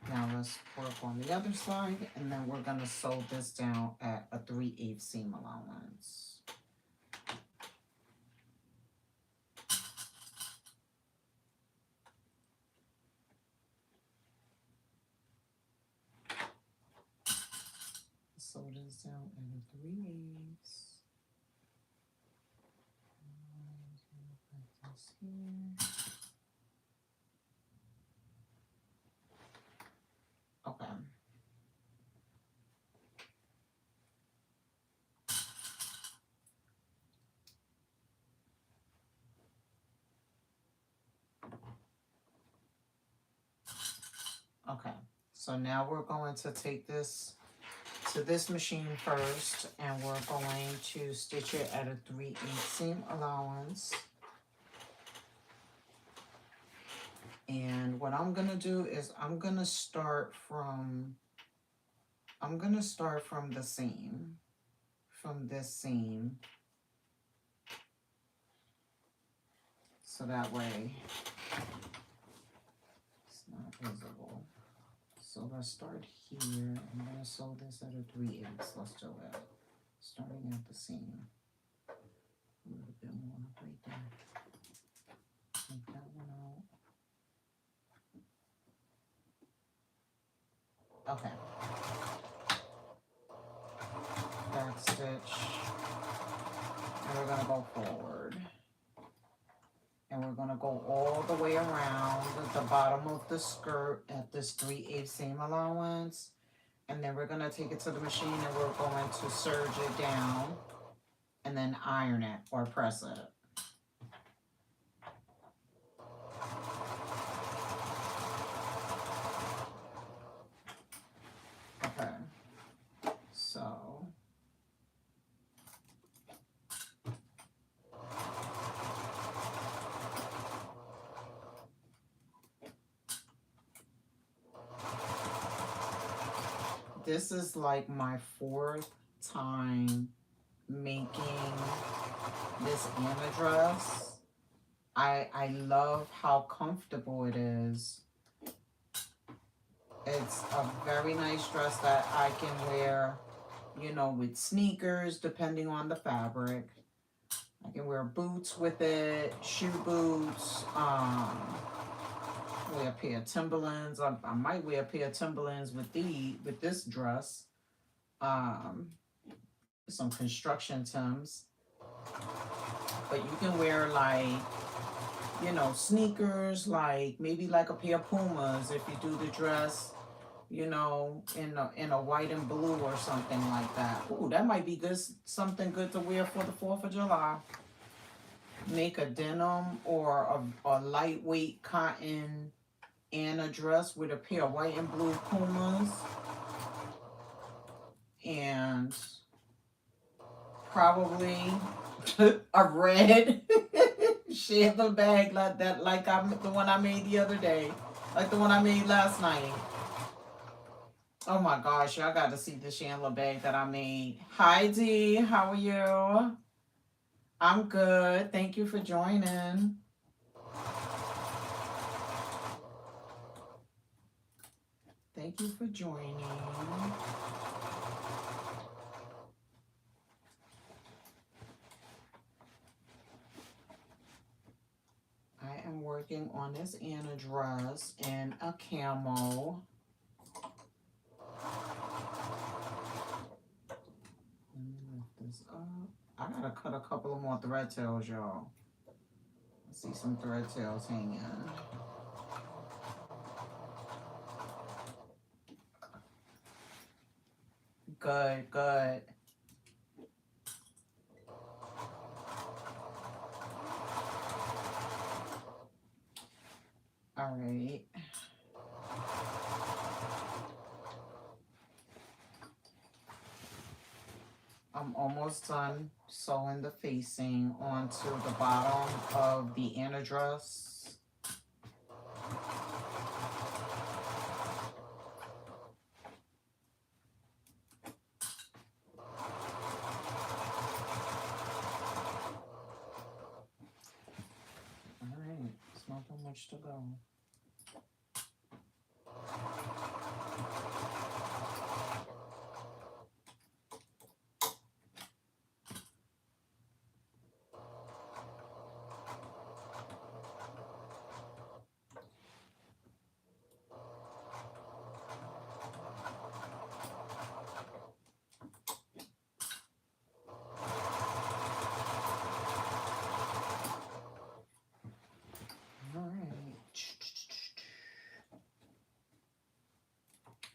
A: Now let's work on the other side, and then we're going to sew this down at a 3/8 seam allowance. Sew this down at a 3/8. Put this here. Okay. Okay. So now we're going to take this to this machine first, and we're going to stitch it at a 3/8 seam allowance. And what I'm gonna do is I'm gonna start from the seam, from this seam, so that way it's not visible. So let's start here. I'm gonna sew this at a 3/8. Let's do it. Starting at the seam. A little bit more right there. Take that one out. Okay. Back stitch. And we're gonna go forward. And we're gonna go all the way around the bottom of the skirt at this 3/8 seam allowance. And then we're gonna take it to the machine, and we're going to serge it down and then iron it or press it. Okay, so this is like my 4th time making this Anna dress. I love how comfortable it is. It's a very nice dress that I can wear, you know, with sneakers, depending on the fabric. I can wear boots with it, shoe boots, wear a pair of Timberlands. I might wear a pair of Timberlands with this dress. Some construction Timbs. But you can wear, like, you know, sneakers, like maybe like a pair of Pumas if you do the dress, you know, in a white and blue or something like that. Ooh, that might be good, something good to wear for the 4th of July. make a denim or a lightweight cotton Anna dress with a pair of white and blue Pumas and probably a red Chandler bag like that, like the one I made the other day, like the one I made last night. Oh my gosh, y'all got to see the Chandler bag that I made. Hi Dee, how are you? I'm good. Thank you for joining. Thank you for joining. I am working on this Anna dress in a camo. Let me lift this up. I gotta cut a couple of more thread tails, y'all. I see some thread tails hanging. Good, good. All right. I'm almost done sewing the facing onto the bottom of the Anna dress. All right, it's not that much to go.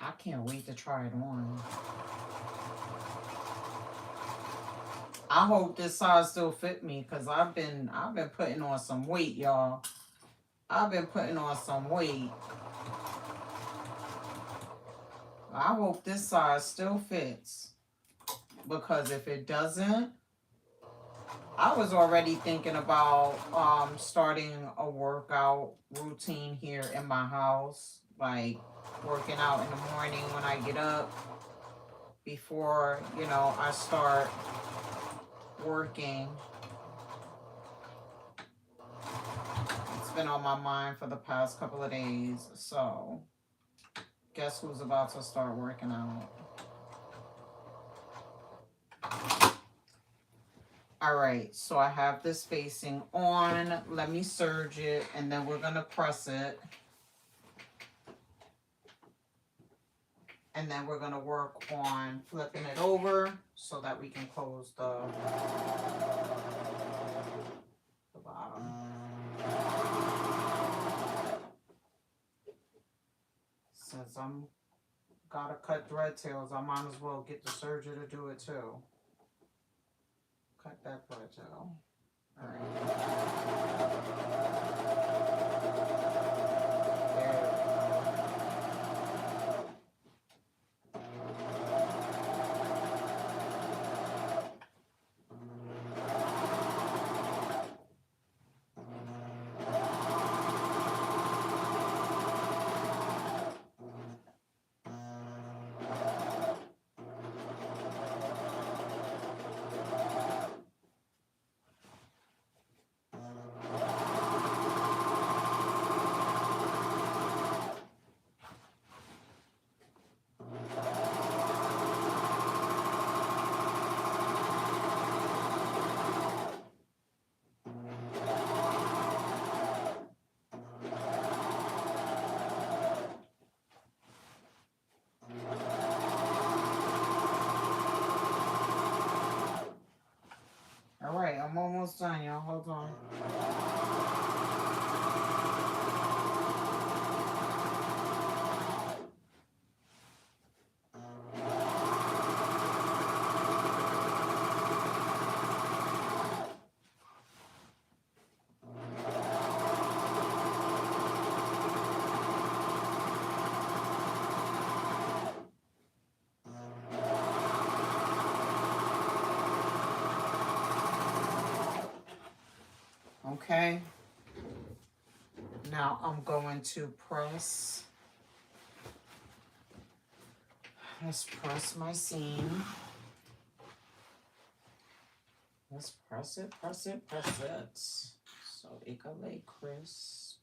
A: I can't wait to try it on. I hope this size still fit me because I've been putting on some weight, y'all. I've been putting on some weight. I hope this size still fits because if it doesn't, I was already thinking about starting a workout routine here in my house, like working out in the morning when I get up before, you know, I start working. It's been on my mind for the past couple of days, so guess who's about to start working out? All right, so I have this facing on. Let me serge it, and then we're gonna press it. And then we're gonna work on flipping it over so that we can close the bottom. Since I'm gotta cut thread tails, I might as well get the serger to do it too. Cut that thread tail. All right. All right, I'm almost done, y'all. Hold on. Okay. Now I'm going to press. Let's press my seam. Let's press it, press it, press it. So it can lay crisp.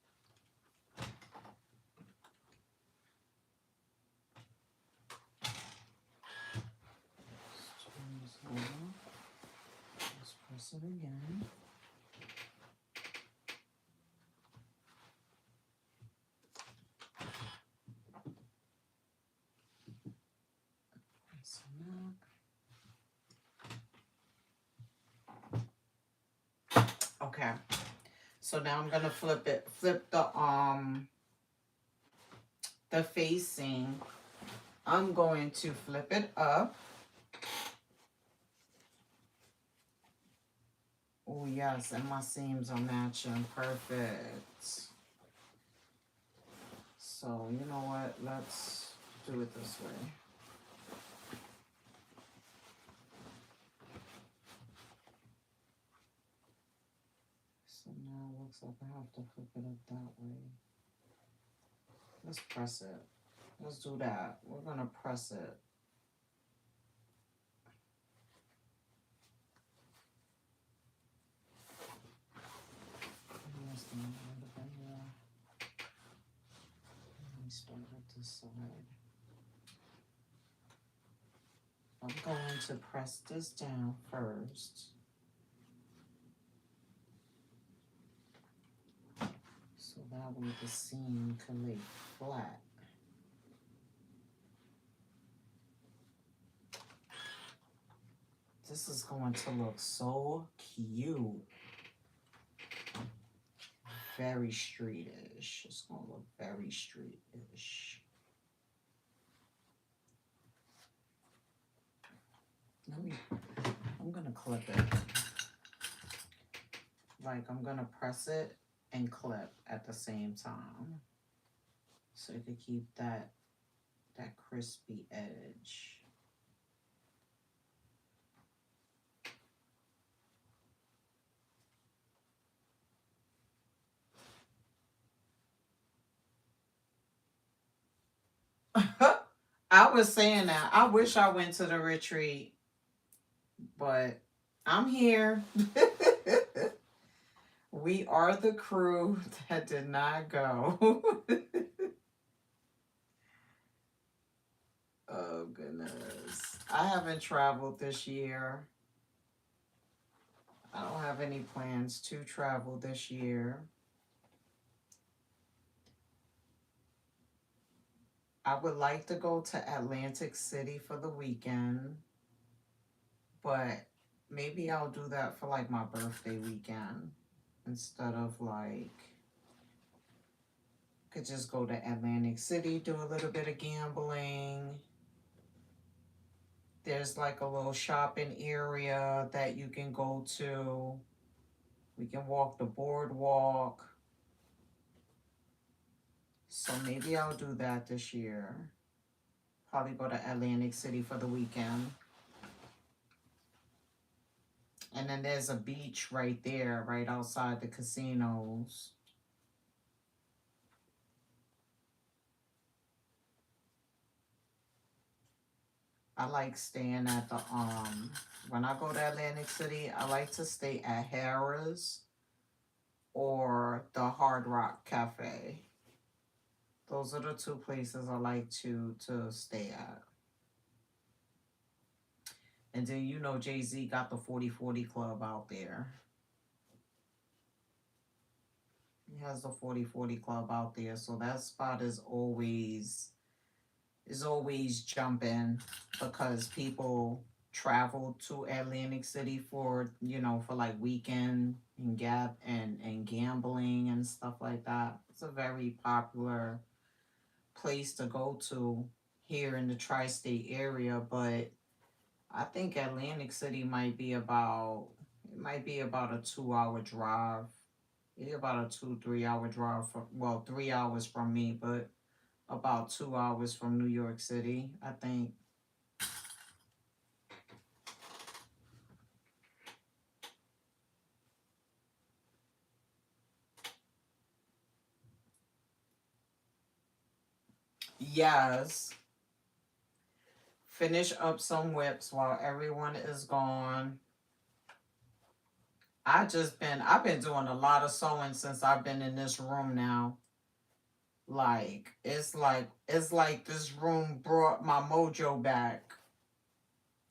A: Let's press it again. Press it up. Okay. So now I'm gonna flip the facing. I'm going to flip it up. Oh yes, and my seams are matching perfect. So you know what? Let's do it this way. So now it looks like I have to flip it up that way. Let's press it. Let's do that. We're gonna press it. Let me start at this side. I'm going to press this down first. So that way the seam can lay flat. This is going to look so cute. Very streetish. It's going to look very streetish. I'm going to clip it. Like I'm going to press it and clip at the same time. So you can keep that crispy edge. I was saying that. I wish I went to the retreat, but I'm here. We are the crew that did not go. Oh, goodness. I haven't traveled this year. I don't have any plans to travel this year. I would like to go to Atlantic City for the weekend, but maybe I'll do that for like my birthday weekend instead of like, could just go to Atlantic City, do a little bit of gambling. There's like a little shopping area that you can go to. We can walk the boardwalk. So maybe I'll do that this year. Probably go to Atlantic City for the weekend. And then there's a beach right there, right outside the casinos. I like staying at the, when I go to Atlantic City, I like to stay at Harrah's or the Hard Rock Cafe. Those are the two places I like to stay at. And then you know Jay-Z got the 40/40 Club out there. He has the 40/40 Club out there, so that spot is always jumping because people travel to Atlantic City for, you know, for like weekend and and gambling and stuff like that. It's a very popular place to go to here in the tri-state area, but I think Atlantic City might be about, it might be about a 2 hour drive. Maybe about a 2-3 hour drive from, well, 3 hours from me, but about 2 hours from New York City, I think. Yes. Finish up some whips while everyone is gone. I've been doing a lot of sewing since I've been in this room now. It's like this room brought my mojo back.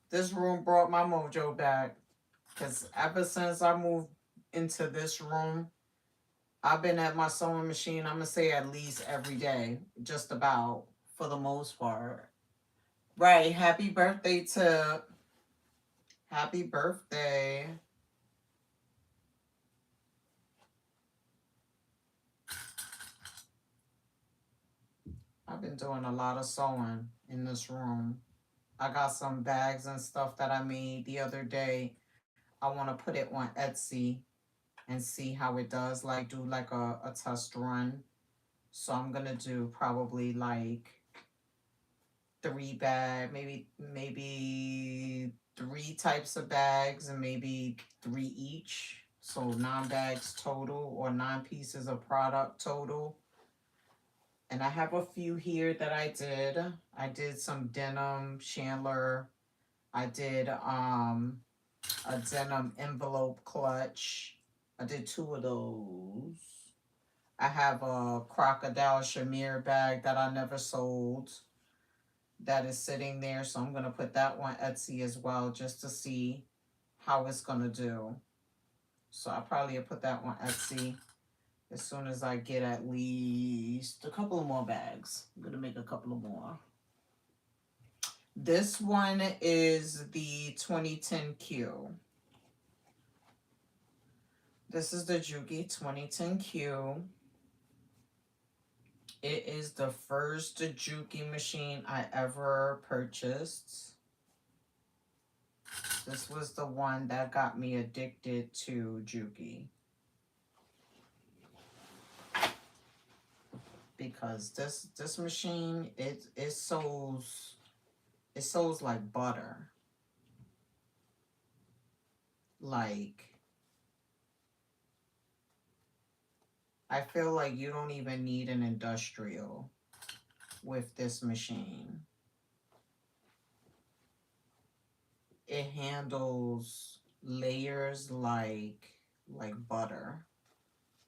A: This room brought my mojo back. Cause ever since I moved into this room, I've been at my sewing machine, I'm gonna say at least every day. Just about, for the most part. Right. Happy birthday to happy birthday. I've been doing a lot of sewing in this room. I got some bags and stuff that I made the other day. I want to put it on Etsy and see how it does, like do like a test run. So I'm gonna do probably like maybe three types of bags and maybe three each. So 9 bags total or 9 pieces of product total. And I have a few here that I did. I did some denim chandler. I did a denim envelope clutch. I did two of those. I have a crocodile shamir bag that I never sold that is sitting there. So I'm going to put that one Etsy as well just to see how it's going to do. So I'll probably put that one Etsy as soon as I get at least a couple of more bags. I'm going to make a couple of more. This one is the 2010Q. This is the Juki 2010Q. It is the first Juki machine I ever purchased. This was the one that got me addicted to Juki. Because this machine, it sews like butter. Like, I feel like you don't even need an industrial with this machine. It handles layers like butter.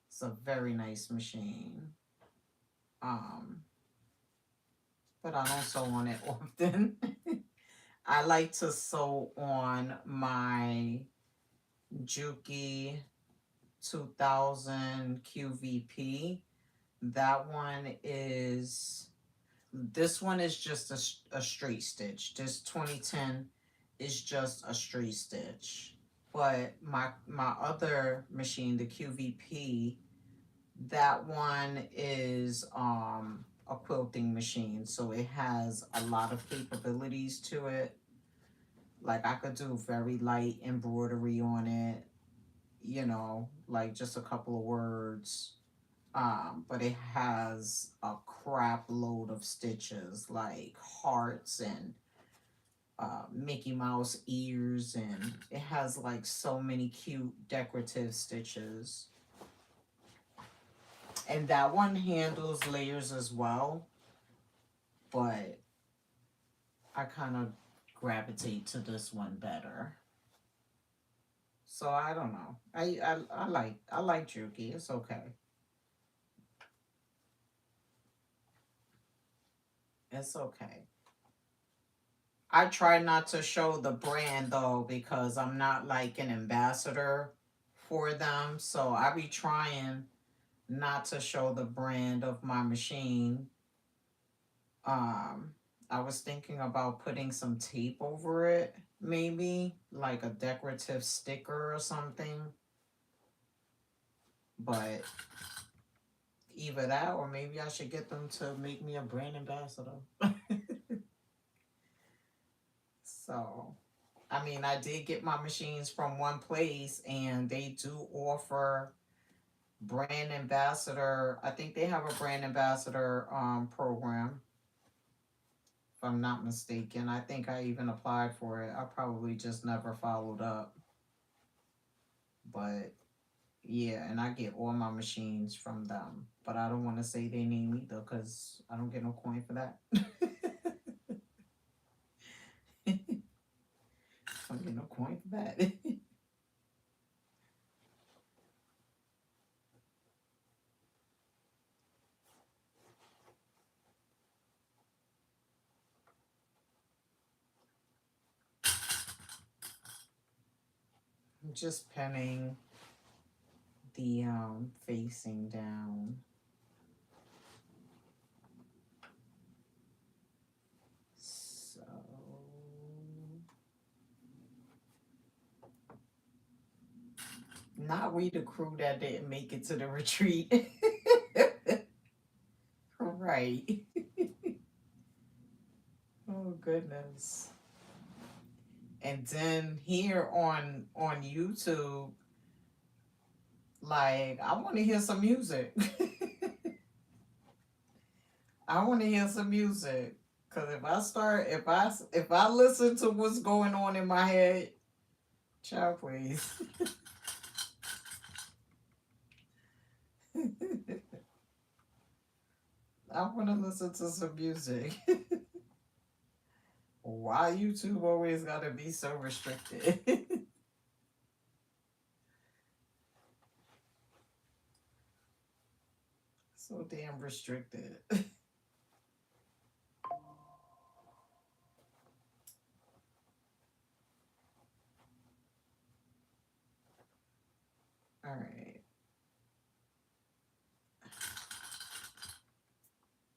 A: It's a very nice machine. Um, but I don't sew on it often. I like to sew on my Juki 2000 QVP. That one is, this one is just a straight stitch. This 2010 is just a straight stitch. But my other machine, the QVP, that one is a quilting machine. So it has a lot of capabilities to it. Like I could do very light embroidery on it, you know, like just a couple of words. But it has a crap load of stitches like hearts and Mickey Mouse ears, and it has like so many cute decorative stitches. And that one handles layers as well, but I kind of gravitate to this one better. So I don't know. I like Juki. It's okay. It's okay. I try not to show the brand though because I'm not like an ambassador for them. So I be trying not to show the brand of my machine. Um, I was thinking about putting some tape over it, maybe like a decorative sticker or something. But either that or maybe I should get them to make me a brand ambassador. So, I mean, I did get my machines from one place and they do offer brand ambassador. I think they have a brand ambassador program, if I'm not mistaken. I think I even applied for it. I probably just never followed up. But Yeah, and I get all my machines from them. But I don't want to say their name either because I don't get no coin for that. I don't get no coin for that. I'm just penning the facing down. So not we the crew that didn't make it to the retreat. Right. Oh goodness. And then here on YouTube, like I want to hear some music. I want to hear some music. Cause if I listen to what's going on in my head, child please. I want to listen to some music. Why YouTube always gotta be so restricted? So damn restricted. All right.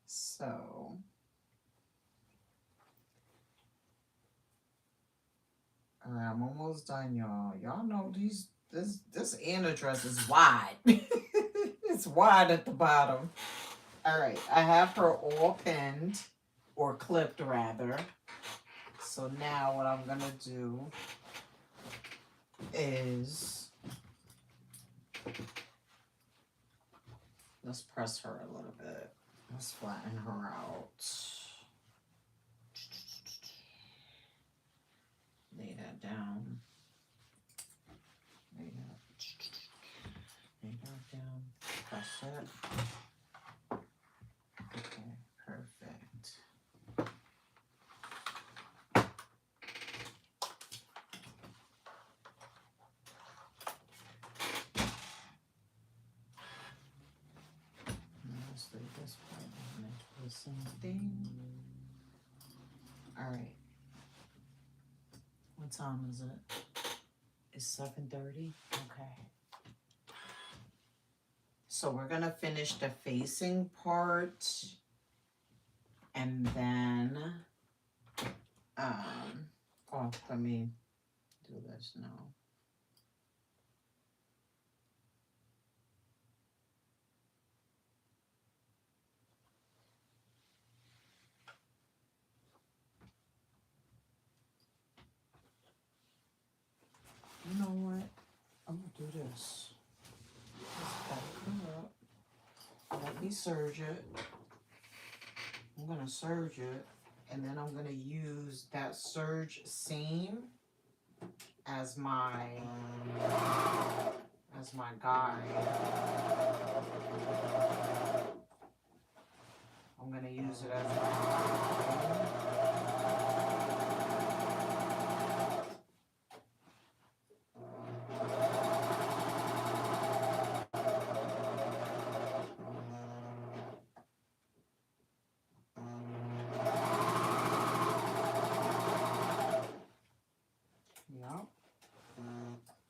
A: So, all right, I'm almost done, y'all. Y'all know this inner dress is wide. It's wide at the bottom. All right, I have her all pinned or clipped rather. So now what I'm gonna do is let's press her a little bit. Let's flatten her out. Lay that down. Lay that down. Press it. Okay, perfect. Let's leave this part and do the same thing. All right. What time is it? It's 7:30. Okay. So we're gonna finish the facing part, and then oh, let me do this now. You know what? I'm gonna do this. Let's back her up. Let me serge it. I'm gonna serge it, and then I'm gonna use that serge seam as my guide. I'm gonna use it as my guide. Yep.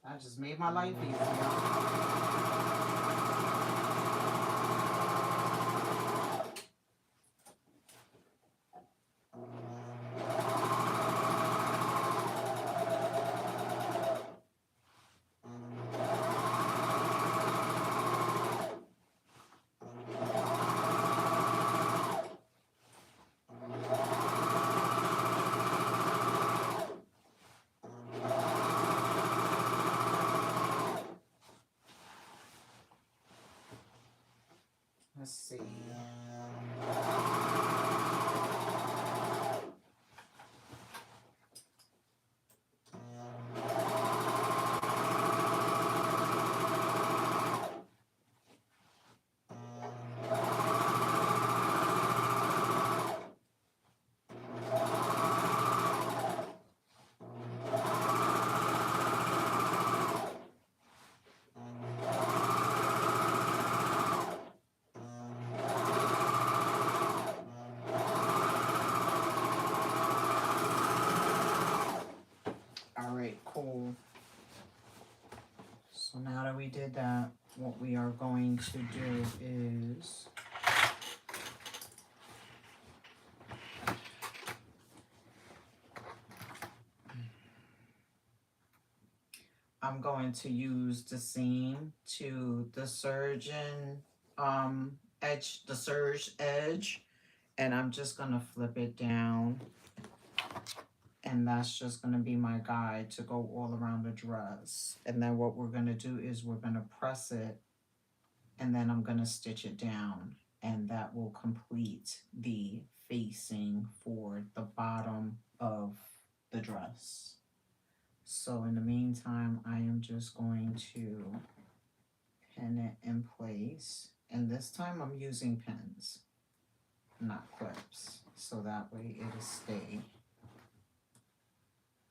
A: I just made my life easier. Let's see. that we did that, what we are going to do is I'm going to use the seam to the surgeon edge, the serge edge, and I'm just gonna flip it down, and that's just gonna be my guide to go all around the dress. And then what we're gonna do is we're gonna press it, and then I'm gonna stitch it down, and that will complete the facing for the bottom of the dress. So in the meantime, I am just going to pin it in place. And this time I'm using pins, not clips, so that way it'll stay.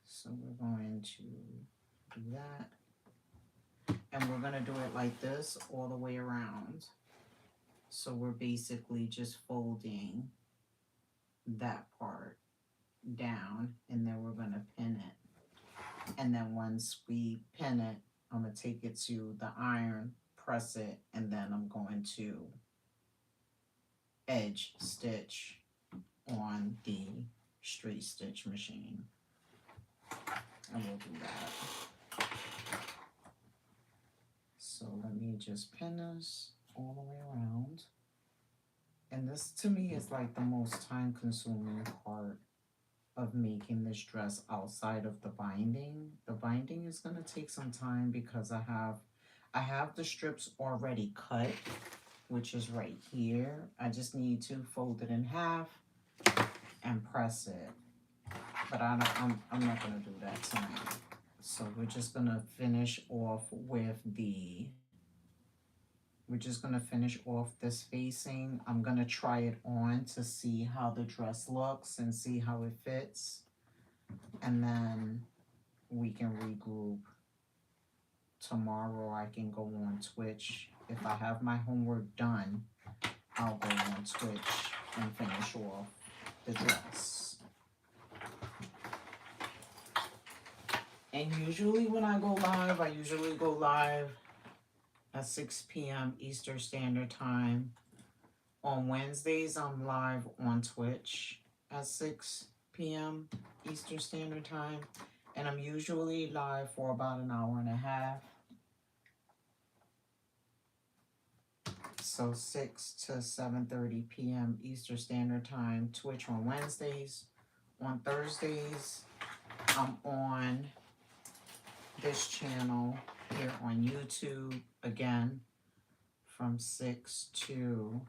A: So we're going to do that. And we're gonna do it like this all the way around. So we're basically just folding that part down, and then we're gonna pin it. And then once we pin it, I'm gonna take it to the iron, press it, and then I'm going to edge stitch on the straight stitch machine. And we'll do that. So let me just pin this all the way around. And this to me is like the most time consuming part of making this dress outside of the binding. The binding is gonna take some time because I have the strips already cut, which is right here. I just need to fold it in half and press it. But I'm not gonna do that tonight. So we're just gonna finish off with this facing. I'm gonna try it on to see how the dress looks and see how it fits. And then we can regroup. Tomorrow I can go on Twitch. If I have my homework done, I'll go on Twitch and finish off the dress. And usually when I go live, I usually go live at 6 p.m. Eastern Standard Time. On Wednesdays, I'm live on Twitch at 6 p.m. Eastern Standard Time. And I'm usually live for about an hour and a half. So 6 to 7:30 p.m. Eastern Standard Time, Twitch on Wednesdays. On Thursdays, I'm on this channel here on YouTube again from 6 to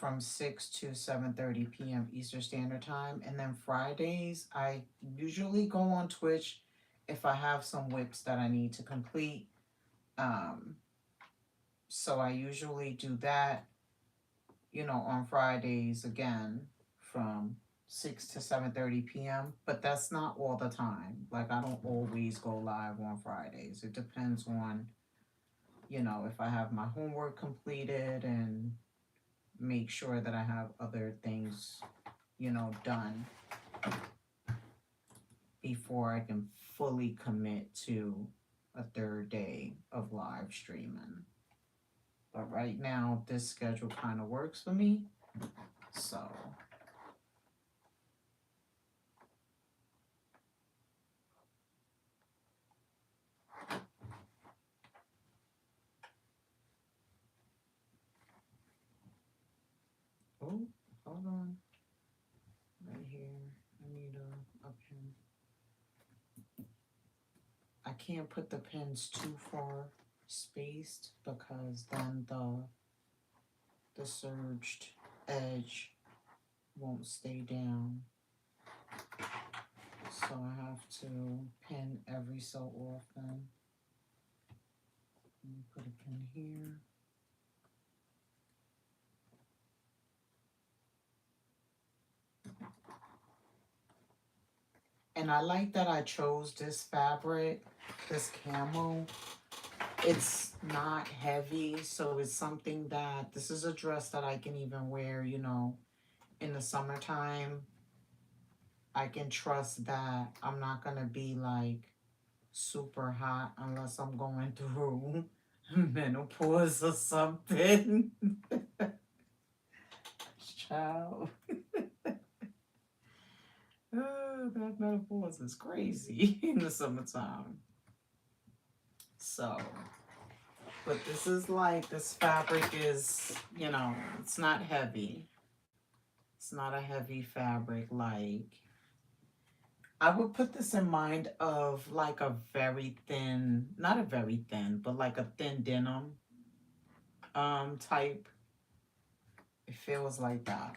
A: 7:30 p.m. Eastern Standard Time. And then Fridays, I usually go on Twitch if I have some whips that I need to complete. So I usually do that, on Fridays again from 6 to 7:30 p.m. But that's not all the time. Like, I don't always go live on Fridays. It depends on, if I have my homework completed and make sure that I have other things, done before I can fully commit to a third day of live streaming. But right now, this schedule kind of works for me. So oh, hold on. Right here, I need a pin. I can't put the pins too far spaced because then the serged edge won't stay down. So I have to pin every so often. Let me put a pin here. And I like that I chose this fabric, this camo. It's not heavy, so it's something that, this is a dress that I can even wear, in the summertime. I can trust that I'm not going to be like super hot unless I'm going through menopause or something. Child. That menopause is crazy in the summertime. So, but this is like, this fabric is, you know, it's not heavy. It's not a heavy fabric. Like, I would put this in mind of like a very thin, not a very thin, but like a thin denim type. It feels like that.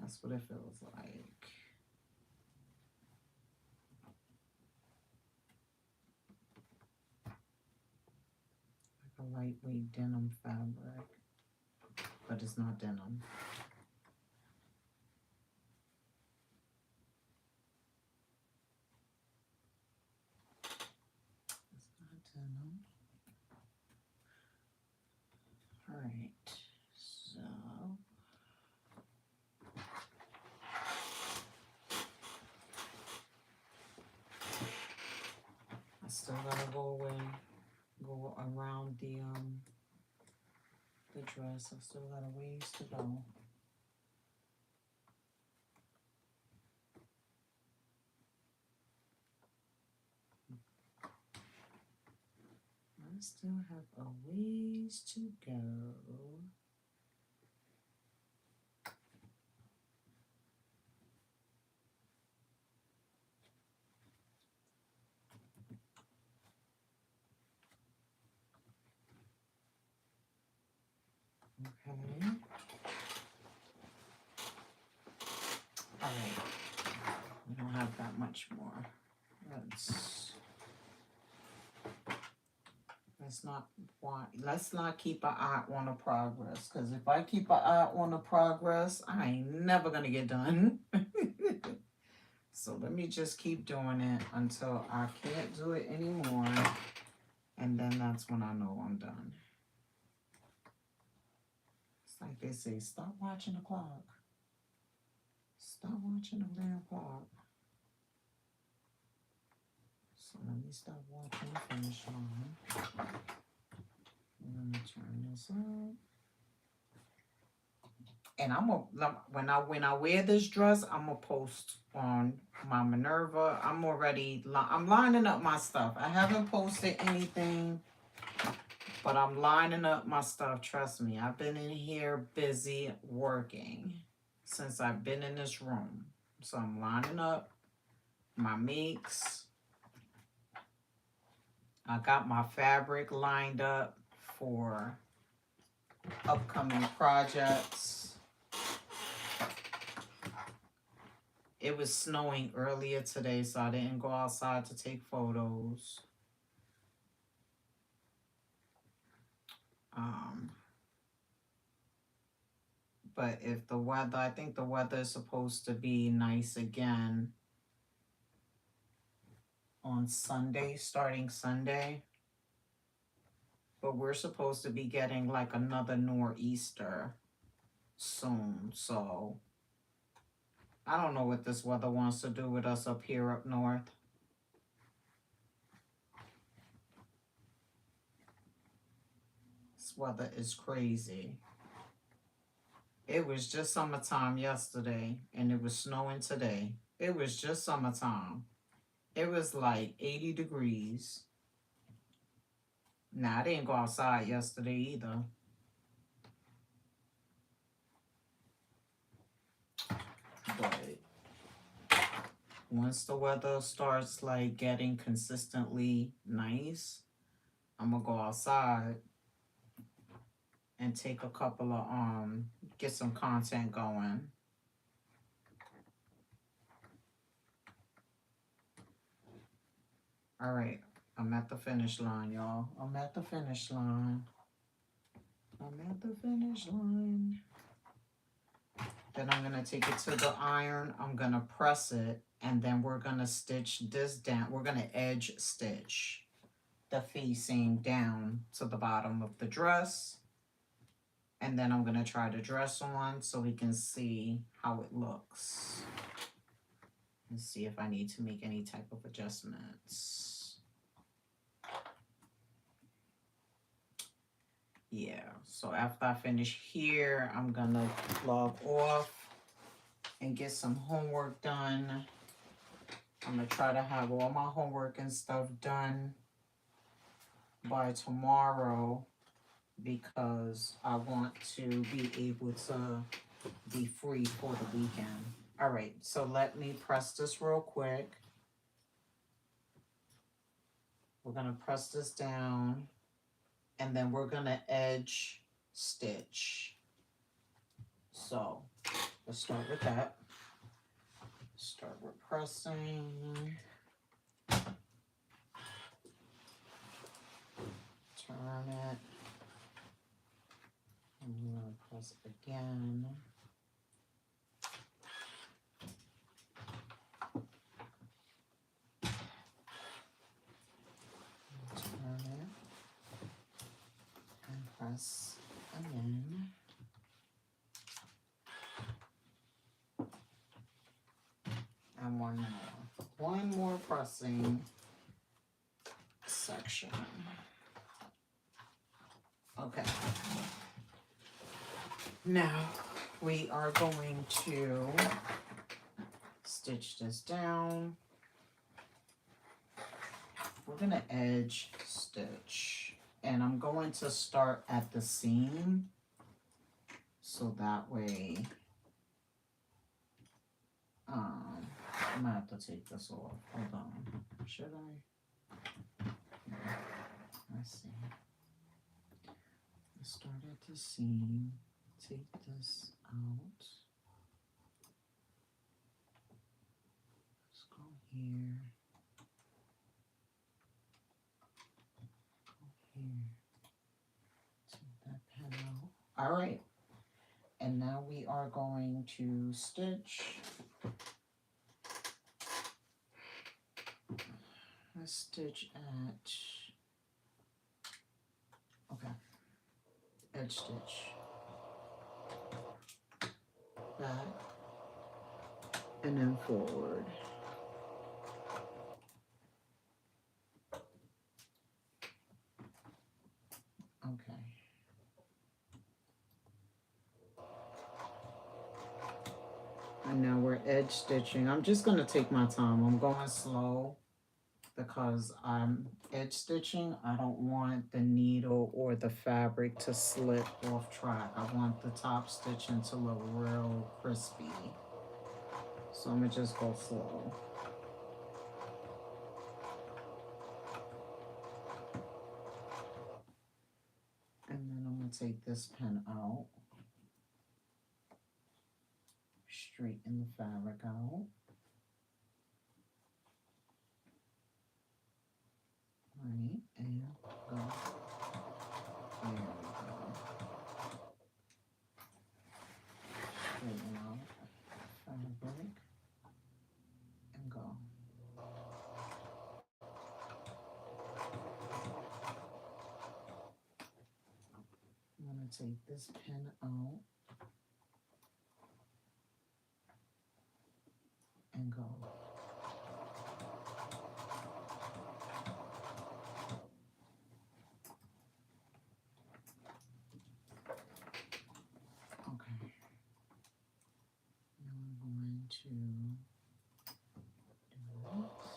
A: That's what it feels like. Like a lightweight denim fabric, but it's not denim. It's not denim. All right, so I still gotta go around the dress. I still got a ways to go. I still have a ways to go. Okay. All right. We don't have that much more. Let's not keep an eye on the progress, because if I keep an eye on the progress, I ain't never gonna get done. So let me just keep doing it until I can't do it anymore, and then that's when I know I'm done. It's like they say, stop watching the clock. Stop watching the damn clock. So let me stop watching the finish line. I'm gonna turn this up. And when I wear this dress, I'm gonna post on my Minerva. I'm lining up my stuff. I haven't posted anything, but I'm lining up my stuff. Trust me, I've been in here busy working since I've been in this room. So I'm lining up my makes. I got my fabric lined up for upcoming projects. It was snowing earlier today, so I didn't go outside to take photos. But if the weather, I think the weather is supposed to be nice again on Sunday, starting Sunday. But we're supposed to be getting like another nor'easter soon. So I don't know what this weather wants to do with us up here up north. This weather is crazy. It was just summertime yesterday, and it was snowing today. It was just summertime. It was like 80 degrees. Nah, I didn't go outside yesterday either. But once the weather starts like getting consistently nice, I'm gonna go outside and take a couple of get some content going. All right, I'm at the finish line, y'all. I'm at the finish line. I'm at the finish line. Then I'm gonna take it to the iron. I'm gonna press it, and then we're gonna stitch this down. We're gonna edge stitch the facing down to the bottom of the dress. And then I'm gonna try the dress on so we can see how it looks. Let's see if I need to make any type of adjustments. Yeah, so after I finish here, I'm gonna log off and get some homework done. I'm gonna try to have all my homework and stuff done by tomorrow because I want to be able to be free for the weekend. All right, so let me press this real quick. We're gonna press this down and then we're gonna edge stitch. So let's start with that. Start with pressing. Turn it. And I'm gonna press it again. Turn it. And press again. And one more pressing section. Okay. Now we are going to stitch this down. We're gonna edge stitch, and I'm going to start at the seam, so that way, I'm gonna have to take this off. Hold on, should I? Let's see. Let's start at the seam, take this out. Let's go here. Take that pen out. All right. And now we are going to stitch. Let's stitch at, okay, edge stitch. Back. And then forward. Okay. And now we're edge stitching. I'm just gonna take my time. I'm going slow because I'm edge stitching. I don't want the needle or the fabric to slip off track. I want the top stitching to look real crispy. So I'm gonna just go slow. And then I'm gonna take this pen out. Straighten the fabric out. Right, and go. There we go. Straighten out fabric and go. I'm gonna take this pin out and go. Okay. Now I'm going to do this.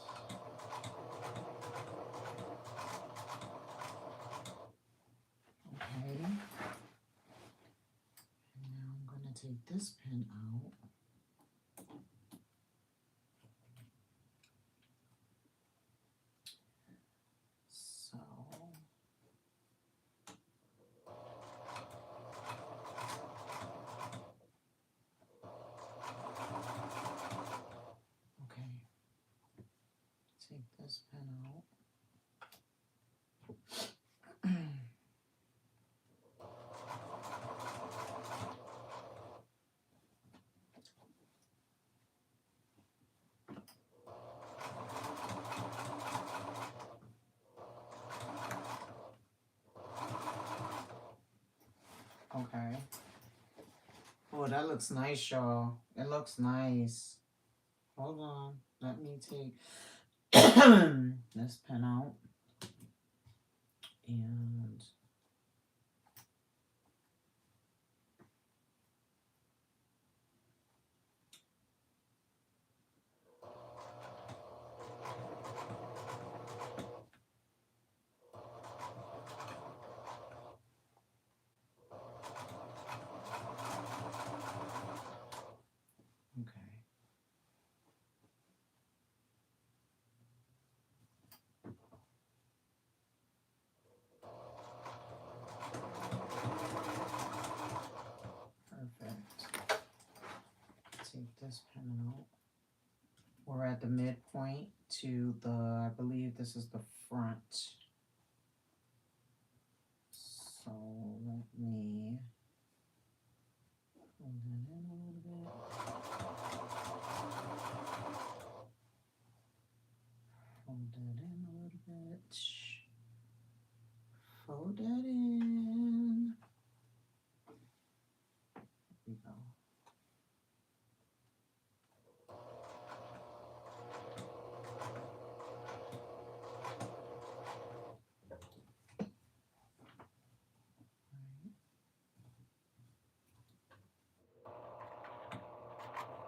A: Okay. And now I'm going to take this pin out. So okay. Take this pin out. Okay. Oh, that looks nice, y'all. It looks nice. Hold on. Let me take this pen out. And okay. Perfect. Take this pen out. We're at the midpoint to the, I believe this is the front. So let me fold that in a little bit. Fold that in a little bit. Fold that in. There we go.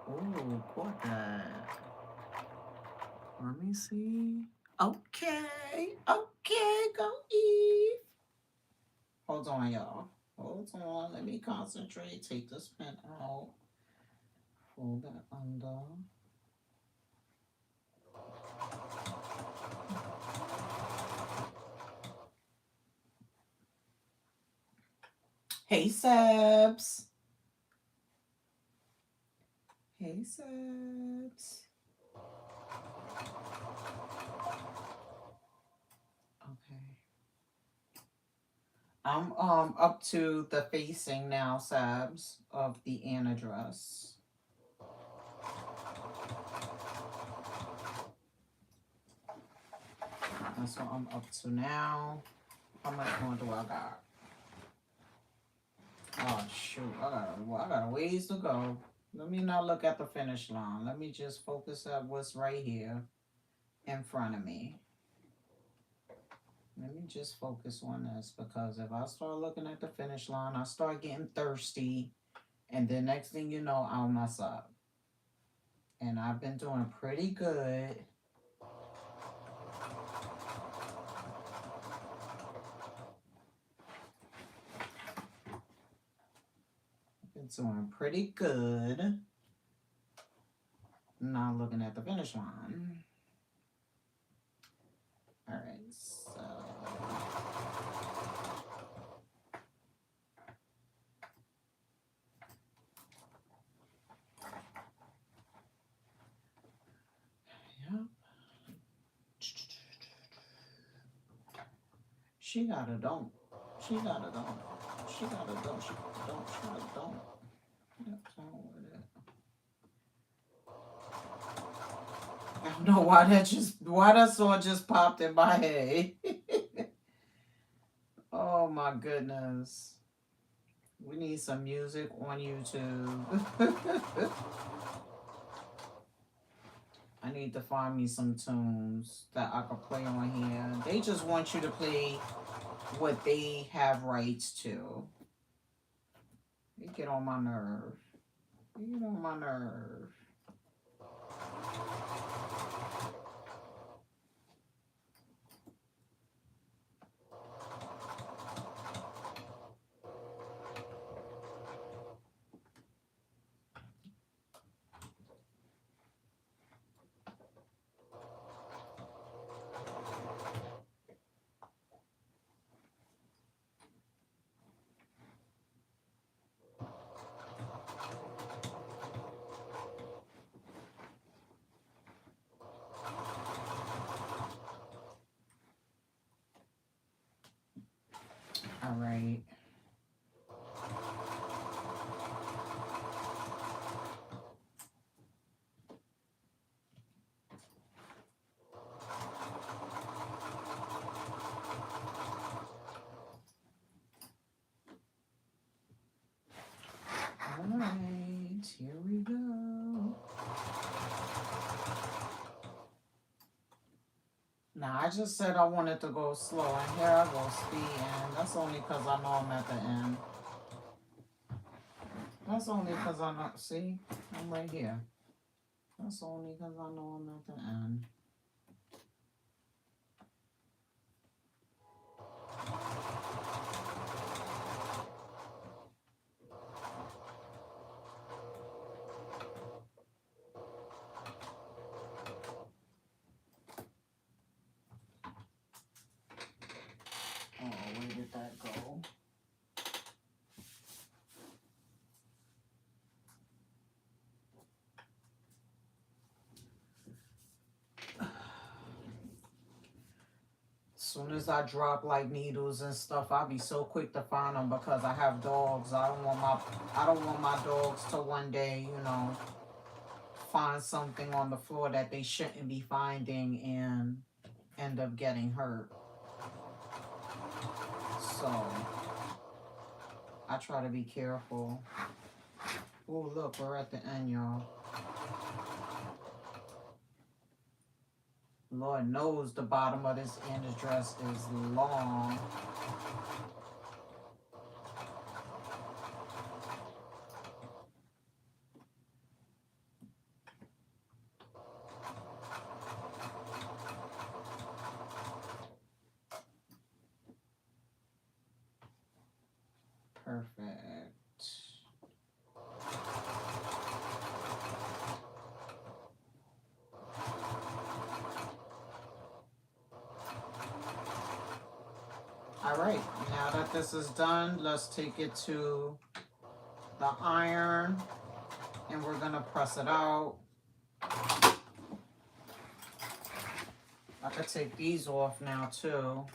A: Oh, caught that. Let me see. Okay. Okay, go Eve. Hold on, y'all. Hold on. Let me concentrate. Take this pen out. Fold that under. Hey, Sebs. Hey, Sebs. Okay. I'm up to the facing now, Sebs, of the Anna dress. That's what I'm up to now. How much more do I got? Oh shoot, I got a ways to go. Let me not look at the finish line. Let me just focus at what's right here in front of me. Let me just focus on this, because if I start looking at the finish line, I start getting thirsty, and the next thing you know, I'll mess up. And I've been doing pretty good. Been doing pretty good. Not looking at the finish line. All right, so yep. She got a don't. She got a don't. She got a don't. She got a don't. She got a don't. Yep, wrong with it. I don't know why that song just popped in my head. Oh my goodness. We need some music on YouTube. I need to find me some tunes that I can play on here. They just want you to play what they have rights to. They get on my nerve. They get on my nerve. All right. All right, here we go. Now, I just said I wanted to go slow, and here I go speeding. That's only because I know I'm at the end. That's only because I know, see, I'm right here. That's only because I know I'm at the end. Oh, where did that go? As soon as I drop like needles and stuff, I'll be so quick to find them because I have dogs. I don't want my dogs to one day, you know, find something on the floor that they shouldn't be finding and end up getting hurt. So I try to be careful. Oh, look, we're at the end, y'all. Lord knows the bottom of this Anna's dress is long. Perfect. All right, now that this is done, let's take it to the iron and we're gonna press it out. I could take these off now too.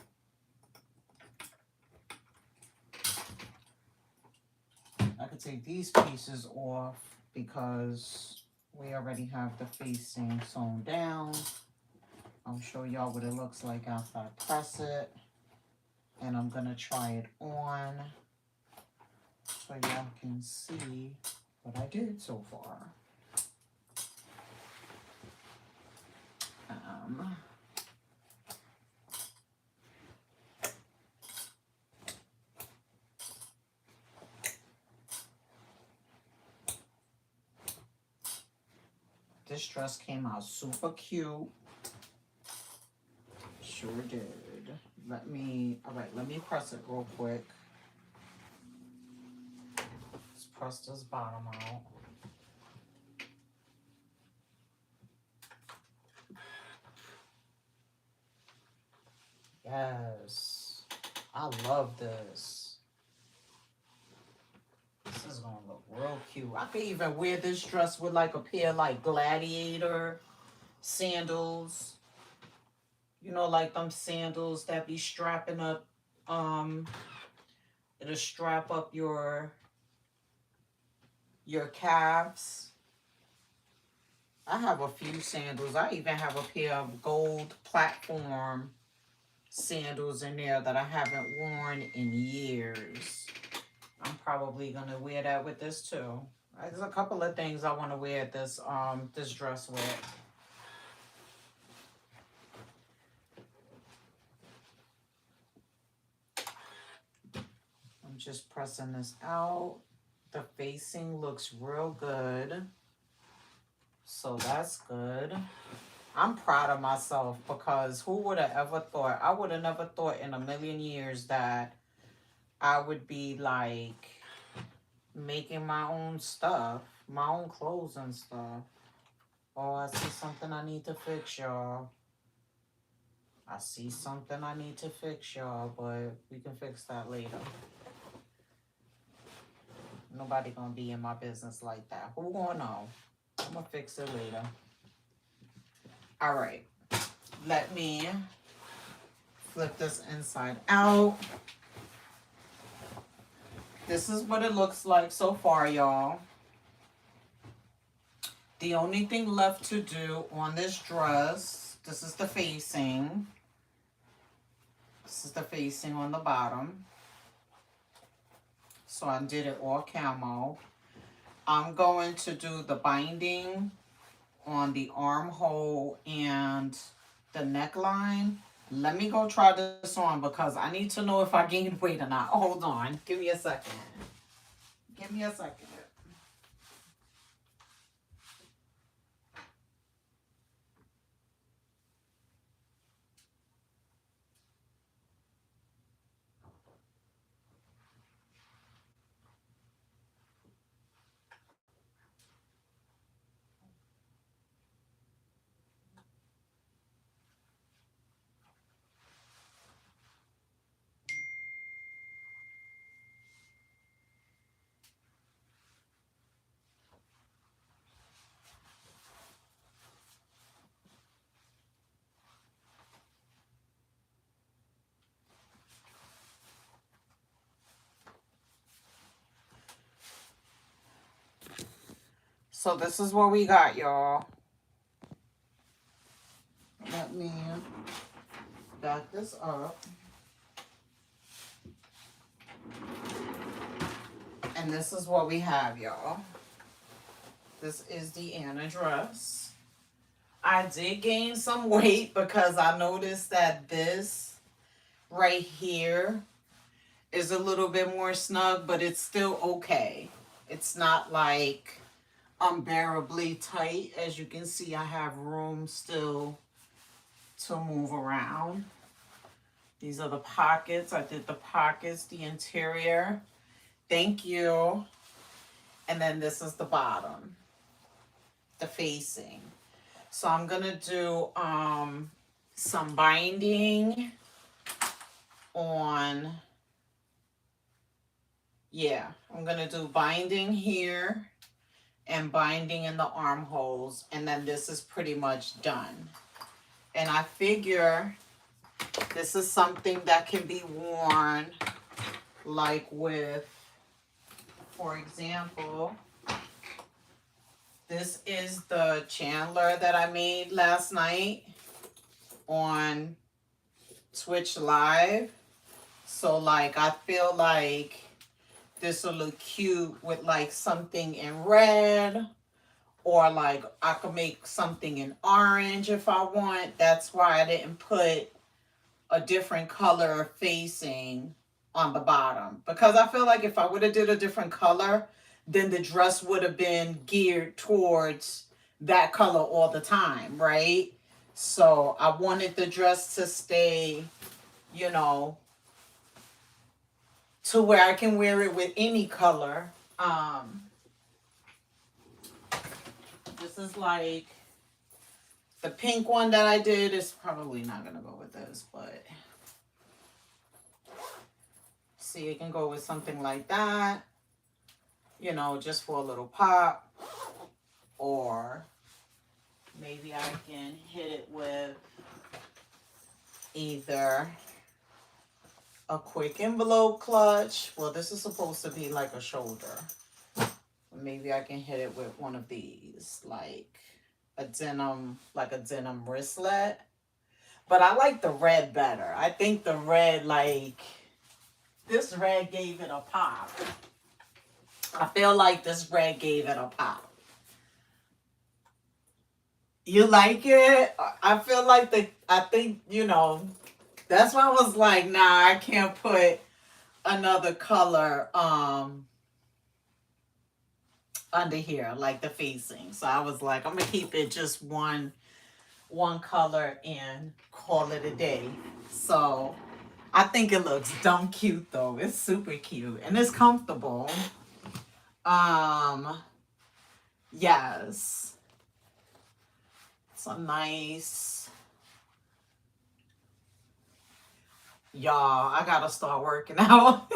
A: I could take these pieces off because we already have the facing sewn down. I'll show y'all what it looks like after I press it. And I'm gonna try it on so y'all can see what I did so far. This dress came out super cute. Sure did. Let me press it real quick. Let's press this bottom out. Yes, I love this. This is gonna look real cute. I could even wear this dress with like a pair of like gladiator sandals. You know, like them sandals that be strapping up, it'll strap up your calves. I have a few sandals. I even have a pair of gold platform sandals in there that I haven't worn in years. I'm probably gonna wear that with this too. There's a couple of things I want to wear this this dress with. I'm just pressing this out. The facing looks real good. So that's good. I'm proud of myself because who would have ever thought? I would have never thought in a million years that I would be like making my own stuff, my own clothes and stuff. Oh, I see something I need to fix, y'all. I see something I need to fix, y'all, but we can fix that later. Nobody gonna be in my business like that. Who gonna know? I'm gonna fix it later. All right, let me flip this inside out. This is what it looks like so far, y'all. The only thing left to do on this dress, this is the facing. This is the facing on the bottom. So I did it all camo. I'm going to do the binding on the armhole and the neckline. Let me go try this on because I need to know if I gained weight or not. Hold on. Give me a second. Give me a second. So this is what we got, y'all. Let me back this up. And this is what we have, y'all. This is the Anna dress. I did gain some weight because I noticed that this right here is a little bit more snug, but it's still okay. It's not like unbearably tight. As you can see, I have room still to move around. These are the pockets. I did the pockets, the interior. Thank you. And then this is the bottom, the facing. So I'm gonna do some binding on, yeah, I'm gonna do binding here and binding in the armholes, and then this is pretty much done. And I figure this is something that can be worn like with, for example, this is the Chandler that I made last night on Twitch Live. So like I feel like this will look cute with like something in red, or like I could make something in orange if I want. That's why I didn't put a different color facing on the bottom, because I feel like if I would have did a different color, then the dress would have been geared towards that color all the time, right? So I wanted the dress to stay, you know, to where I can wear it with any color. This is like the pink one that I did is probably not gonna go with this, but see, it can go with something like that, you know, just for a little pop. Or maybe I can hit it with either a quick envelope clutch. Well, this is supposed to be like a shoulder. Maybe I can hit it with one of these, like a denim wristlet. But I like the red better. I think the red, like, this red gave it a pop. I feel like this red gave it a pop. You like it? I feel like I think, you know, that's why I was like, nah, I can't put another color under here, like the facing. So I was like, I'm gonna keep it just one color and call it a day. So I think it looks dumb cute though. It's super cute and it's comfortable. Yes. It's a nice, y'all, I gotta start working out.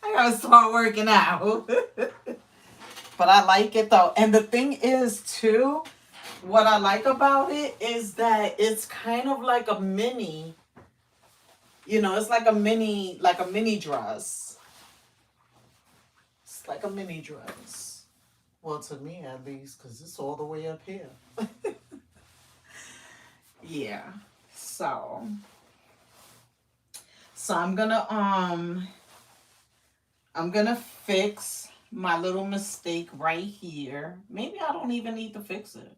A: I gotta start working out. But I like it though. And the thing is too, what I like about it is that it's kind of like a mini, you know, it's like a mini dress. It's like a mini dress. Well, to me at least, because it's all the way up here. Yeah. So I'm gonna fix my little mistake right here. Maybe I don't even need to fix it.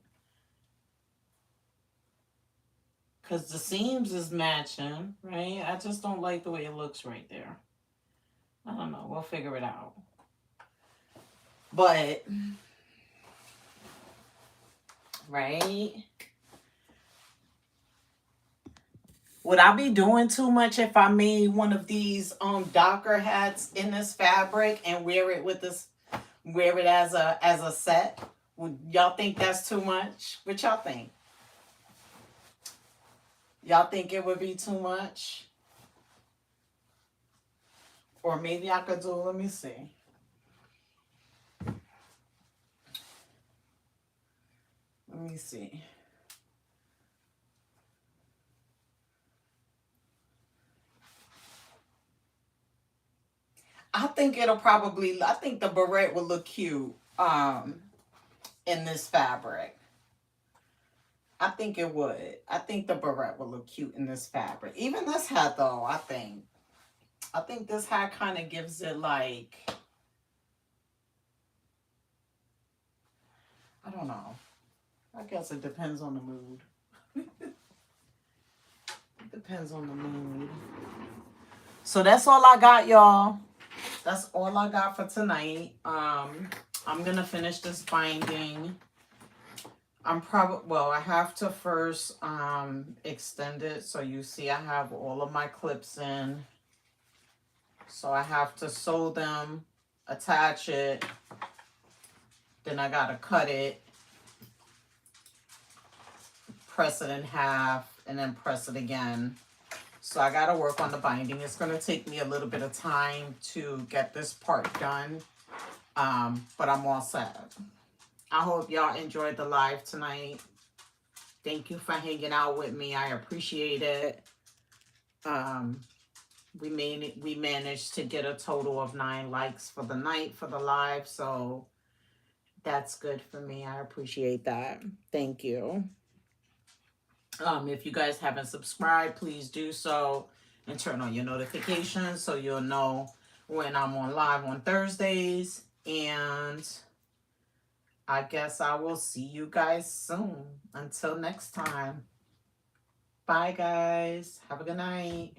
A: Because the seams is matching, right? I just don't like the way it looks right there. I don't know. We'll figure it out. But, right? Would I be doing too much if I made one of these Docker hats in this fabric and wear it with this, wear it as a set? Would y'all think that's too much? What y'all think? Y'all think it would be too much? Or maybe I could do, let me see. Let me see. I think it'll probably, I think the beret will look cute in this fabric. I think it would. I think the beret will look cute in this fabric. Even this hat though, I think this hat kind of gives it like, I don't know. I guess it depends on the mood. It depends on the mood. So that's all I got, y'all. That's all I got for tonight. I'm gonna finish this binding. Well, I have to first extend it. So you see I have all of my clips in. So I have to sew them, attach it. Then I gotta cut it, press it in half, and then press it again. So I gotta work on the binding. It's gonna take me a little bit of time to get this part done. But I'm all set. I hope y'all enjoyed the live tonight. Thank you for hanging out with me. I appreciate it. We managed to get a total of 9 likes for the night for the live, so that's good for me. I appreciate that. Thank you. If you guys haven't subscribed, please do so and turn on your notifications so you'll know when I'm on live on Thursdays. And I guess I will see you guys soon. Until next time. Bye, guys. Have a good night.